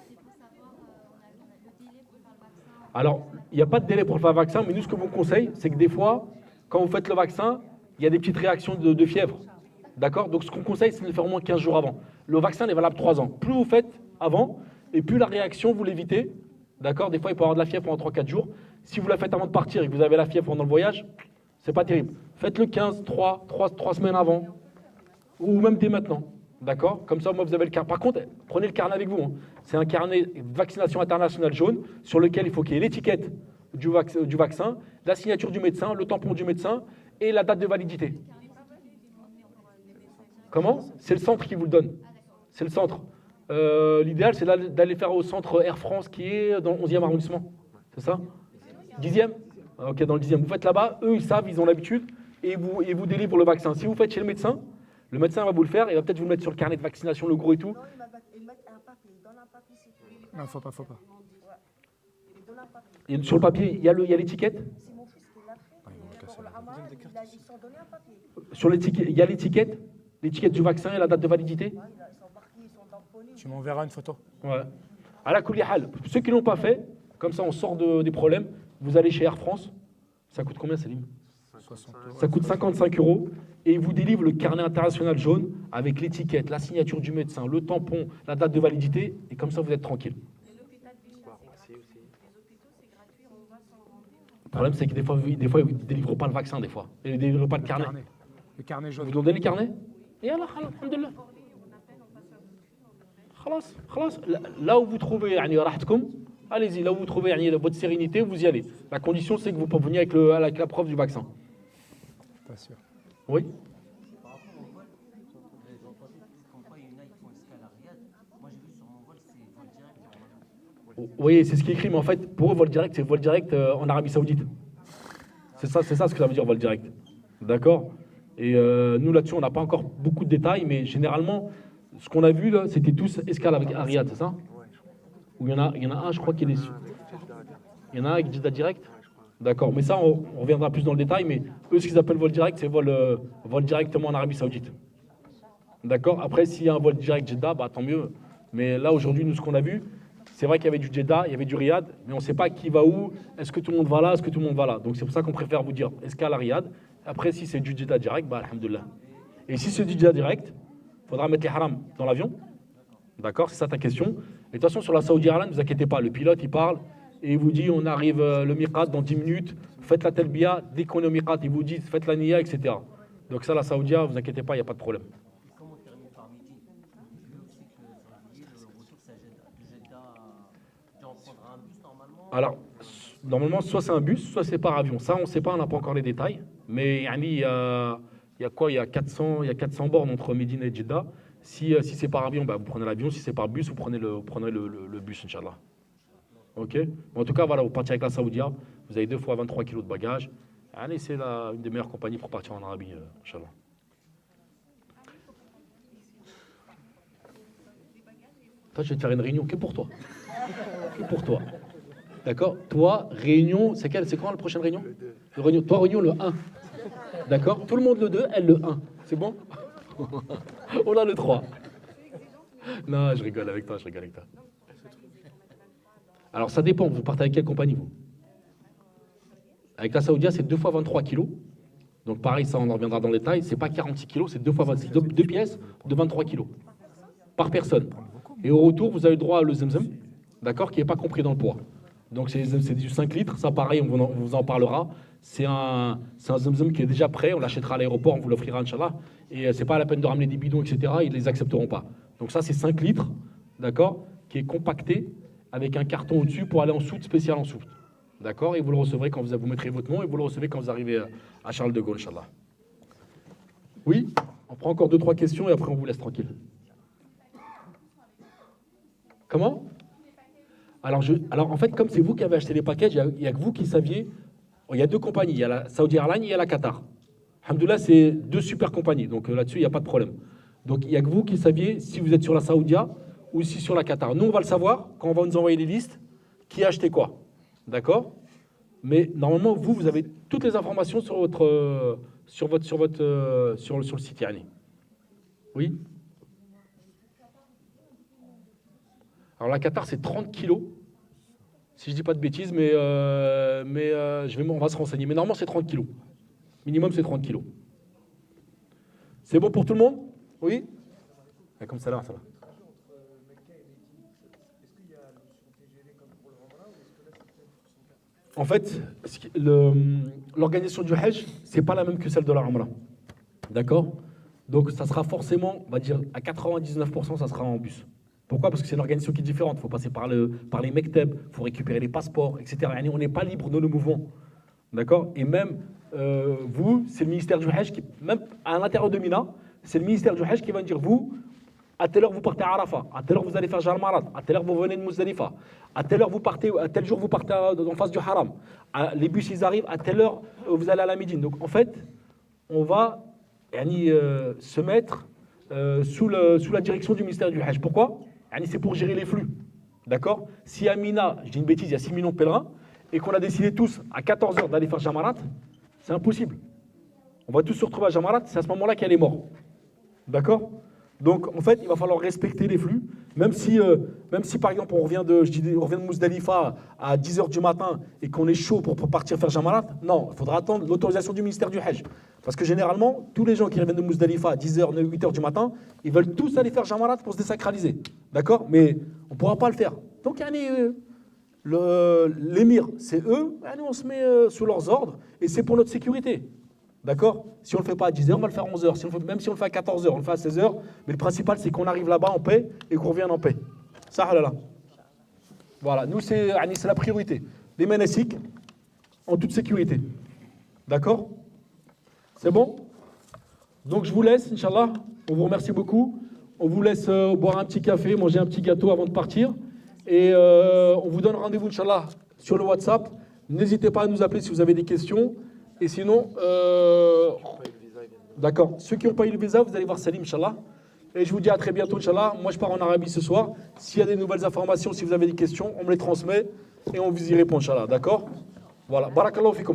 C'était pour savoir, on a le délai pour faire le vaccin. Alors, il n'y a pas de délai pour faire le vaccin, mais nous, ce que vous conseille, c'est que des fois, quand vous faites le vaccin, il y a des petites réactions de fièvre. D'accord? Donc, ce qu'on conseille, c'est de le faire au moins 15 jours avant. Le vaccin est valable 3 ans. Plus vous faites avant, et plus la réaction, vous l'évitez. D'accord? Des fois, il peut y avoir de la fièvre pendant 3-4 jours. Si vous la faites avant de partir et que vous avez la fièvre pendant le voyage, c'est pas terrible. Faites-le 15, 3 semaines avant, ou même dès maintenant. D'accord? Comme ça, moi, vous avez le carnet. Par contre, prenez le carnet avec vous. Hein. C'est un carnet vaccination internationale jaune sur lequel il faut qu'il y ait l'étiquette du vaccin, la signature du médecin, le tampon du médecin et la date de validité. Comment? C'est le centre qui vous le donne. C'est le centre. L'idéal, c'est d'aller faire au centre Air France qui est dans le 11e arrondissement. C'est ça? 10e? Ok, dans le 10e. Vous faites là-bas, eux, ils savent, ils ont l'habitude, et vous délivrent le vaccin. Si vous faites chez le médecin va vous le faire, et va peut-être vous le mettre sur le carnet de vaccination, le gros et tout. Non, faut pas. Et sur le papier, il y a l'étiquette? Sur l'étiquette, il y a l'étiquette du vaccin et la date de validité? Tu m'enverras une photo. Ouais. À la Koulihal, ceux qui ne l'ont pas fait, comme ça on sort des problèmes, vous allez chez Air France. Ça coûte combien, Salim? 60 €. Ça coûte 55 € et ils vous délivrent le carnet international jaune avec l'étiquette, la signature du médecin, le tampon, la date de validité, et comme ça vous êtes tranquille. Le problème, c'est que des fois ils ne vous délivrent pas le vaccin, des fois. Ils ne délivrent pas le carnet. Le carnet jaune. Vous donnez le carnet? Et Allah, alhamdulillah. Khalas. Là où vous trouvez rahatkoum, allez-y, là où vous trouvez votre sérénité, vous y allez. La condition, c'est que vous veniez avec la preuve du vaccin. Pas sûr. Oui? Par rapport au vol, j'ai entendu comme quoi il y en a qui font escale à Riyad. Moi j'ai vu sur mon vol, c'est vol direct normalement. Oui, c'est ce qui est écrit, mais en fait, pour eux, vol direct, c'est vol direct en Arabie Saoudite. C'est ça ce que ça veut dire, vol direct. D'accord? Et nous, là-dessus, on n'a pas encore beaucoup de détails, mais généralement, ce qu'on a vu, là, c'était tous escale à Riyad, c'est ça? Ou il y en a un, je crois qu'il est... Il y en a un avec Jeddah direct? D'accord, mais ça, on reviendra plus dans le détail, mais eux, ce qu'ils appellent vol direct, c'est vol directement en Arabie Saoudite. D'accord? Après, s'il y a un vol direct Jeddah, bah, tant mieux. Mais là, aujourd'hui, nous, ce qu'on a vu, c'est vrai qu'il y avait du Jeddah, il y avait du Riyad, mais on ne sait pas qui va où, est-ce que tout le monde va là, est-ce que tout le monde va là. Donc c'est pour ça qu'on préfère vous dire escale à Riyad. Après, si c'est du Jeddah direct, bah, alhamdoulilah. Et si c'est du Jeddah direct, il faudra mettre les harams dans l'avion. D'accord? C'est ça ta question. Et de toute façon, sur la Saudi Airlines, ne vous inquiétez pas, le pilote, il parle et il vous dit, on arrive le miqat dans 10 minutes, faites la talbiya, dès qu'on est au miqat, il vous dit, faites la niya, etc. Donc ça, la Saoudia, ne vous inquiétez pas, il n'y a pas de problème. Comment on termine par midi? Je veux aussi que le retour, c'est à Jeddah. De Jeddah, on prendra un bus normalement. Alors, normalement, soit c'est un bus, soit c'est par avion. Ça, on ne sait pas, on n'a pas encore les détails. Mais il y a quoi? Il y a 400 bornes entre Médine et Jeddah. Si c'est par avion, bah, vous prenez l'avion. Si c'est par bus, vous prenez le bus, Inch'Allah. Ok? En tout cas, voilà, vous partez avec la Saoudia. Vous avez 2 fois 23 kilos de bagages. Allez, c'est une des meilleures compagnies pour partir en Arabie, Inch'Allah. Toi, je vais te faire une réunion que pour toi. Que pour toi. D'accord? Toi, réunion, c'est quand la prochaine réunion? Toi, réunion le 1. D'accord? Tout le monde le 2, elle le 1. C'est bon? On a le 3. Non, je rigole avec toi. Alors, ça dépend. Vous partez avec quelle compagnie, vous? Avec la Saoudia, c'est 2 fois 23 kilos. Donc pareil, ça on en reviendra dans le détail. C'est pas 46 kilos, c'est 2 fois 26, deux pièces de 23 kilos par personne. Et au retour, vous avez le droit à le zemzem, d'accord, qui n'est pas compris dans le poids. Donc c'est du 5 litres, ça pareil, on vous en parlera. C'est un zemzem qui est déjà prêt, on l'achètera à l'aéroport, on vous l'offrira, Inch'Allah. Et c'est pas la peine de ramener des bidons, etc. Ils ne les accepteront pas. Donc ça, c'est 5 litres, d'accord, qui est compacté avec un carton au-dessus pour aller en soute, spécial en soute. D'accord. Et vous le recevrez quand vous mettrez votre nom et vous le recevez quand vous arrivez à Charles de Gaulle, Inch'Allah. Oui, on prend encore 2-3 questions et après on vous laisse tranquille. Comment ? Alors en fait, comme c'est vous qui avez acheté les packages, il n'y a que vous qui saviez. Il y a 2 compagnies, il y a la Saudi Airlines et il y a la Qatar. Alhamdoulilah, c'est 2 super compagnies, donc là-dessus, il n'y a pas de problème. Donc il n'y a que vous qui saviez si vous êtes sur la Saoudia ou si sur la Qatar. Nous, on va le savoir quand on va nous envoyer les listes, qui a acheté quoi. D'accord ? Mais normalement, vous avez toutes les informations sur le site Yani. Oui ? Alors la Qatar, c'est 30 kilos. Si je ne dis pas de bêtises, mais on va se renseigner. Mais normalement, c'est 30 kilos. Minimum, c'est 30 kilos. C'est bon pour tout le monde ? Oui ? Comme ça là, ça va. En fait, l'organisation du Hajj, ce n'est pas la même que celle de la Umrah. D'accord ? Donc, ça sera forcément, on va dire, à 99%, ça sera en bus. Pourquoi ? Parce que c'est une organisation qui est différente. Il faut passer par les mekteb, il faut récupérer les passeports, etc. On n'est pas libre de nos mouvements. D'accord ? Et même, vous, c'est le ministère du Hajj, même à l'intérieur de Mina, c'est le ministère du Hajj qui va dire, vous, à telle heure vous partez à Arafat, à telle heure vous allez faire Jalmarat, à telle heure vous venez de Muzdalifa, à telle heure vous partez, à tel jour vous partez en face du Haram, les bus ils arrivent, à telle heure vous allez à la Médine. Donc en fait, on va se mettre sous la direction du ministère du Hajj. Pourquoi ? C'est pour gérer les flux. D'accord ? Si à Mina, je dis une bêtise, il y a 6 millions de pèlerins, et qu'on a décidé tous à 14h d'aller faire Jamarat, c'est impossible. On va tous se retrouver à Jamarat, c'est à ce moment-là qu'elle est morte. D'accord ? Donc, en fait, il va falloir respecter les flux, même si par exemple, on revient de Muzdalifa à 10h du matin et qu'on est chaud pour partir faire Jamarat, non, il faudra attendre l'autorisation du ministère du Hajj. Parce que généralement, tous les gens qui reviennent de Muzdalifa à 10h, 8h du matin, ils veulent tous aller faire Jamarat pour se désacraliser. D'accord ? Mais on ne pourra pas le faire. Donc, l'émir, c'est eux, on se met sous leurs ordres et c'est pour notre sécurité. D'accord ? Si on ne le fait pas à 10h, on va le faire à 11h. Même si on le fait à 14h, on le fait à 16h. Mais le principal, c'est qu'on arrive là-bas en paix et qu'on revienne en paix. Ça, là. Voilà, nous, c'est la priorité. Les manasiks, en toute sécurité. D'accord ? C'est bon ? Donc, je vous laisse, Inch'Allah. On vous remercie beaucoup. On vous laisse boire un petit café, manger un petit gâteau avant de partir. Et on vous donne rendez-vous, Inch'Allah, sur le WhatsApp. N'hésitez pas à nous appeler si vous avez des questions. Et sinon, d'accord. Ceux qui n'ont pas eu le visa, vous allez voir Salim, Inch'Allah. Et je vous dis à très bientôt, Inch'Allah. Moi, je pars en Arabie ce soir. S'il y a des nouvelles informations, si vous avez des questions, on me les transmet et on vous y répond, Inch'Allah. D'accord ? Voilà. Barakallahu fikum.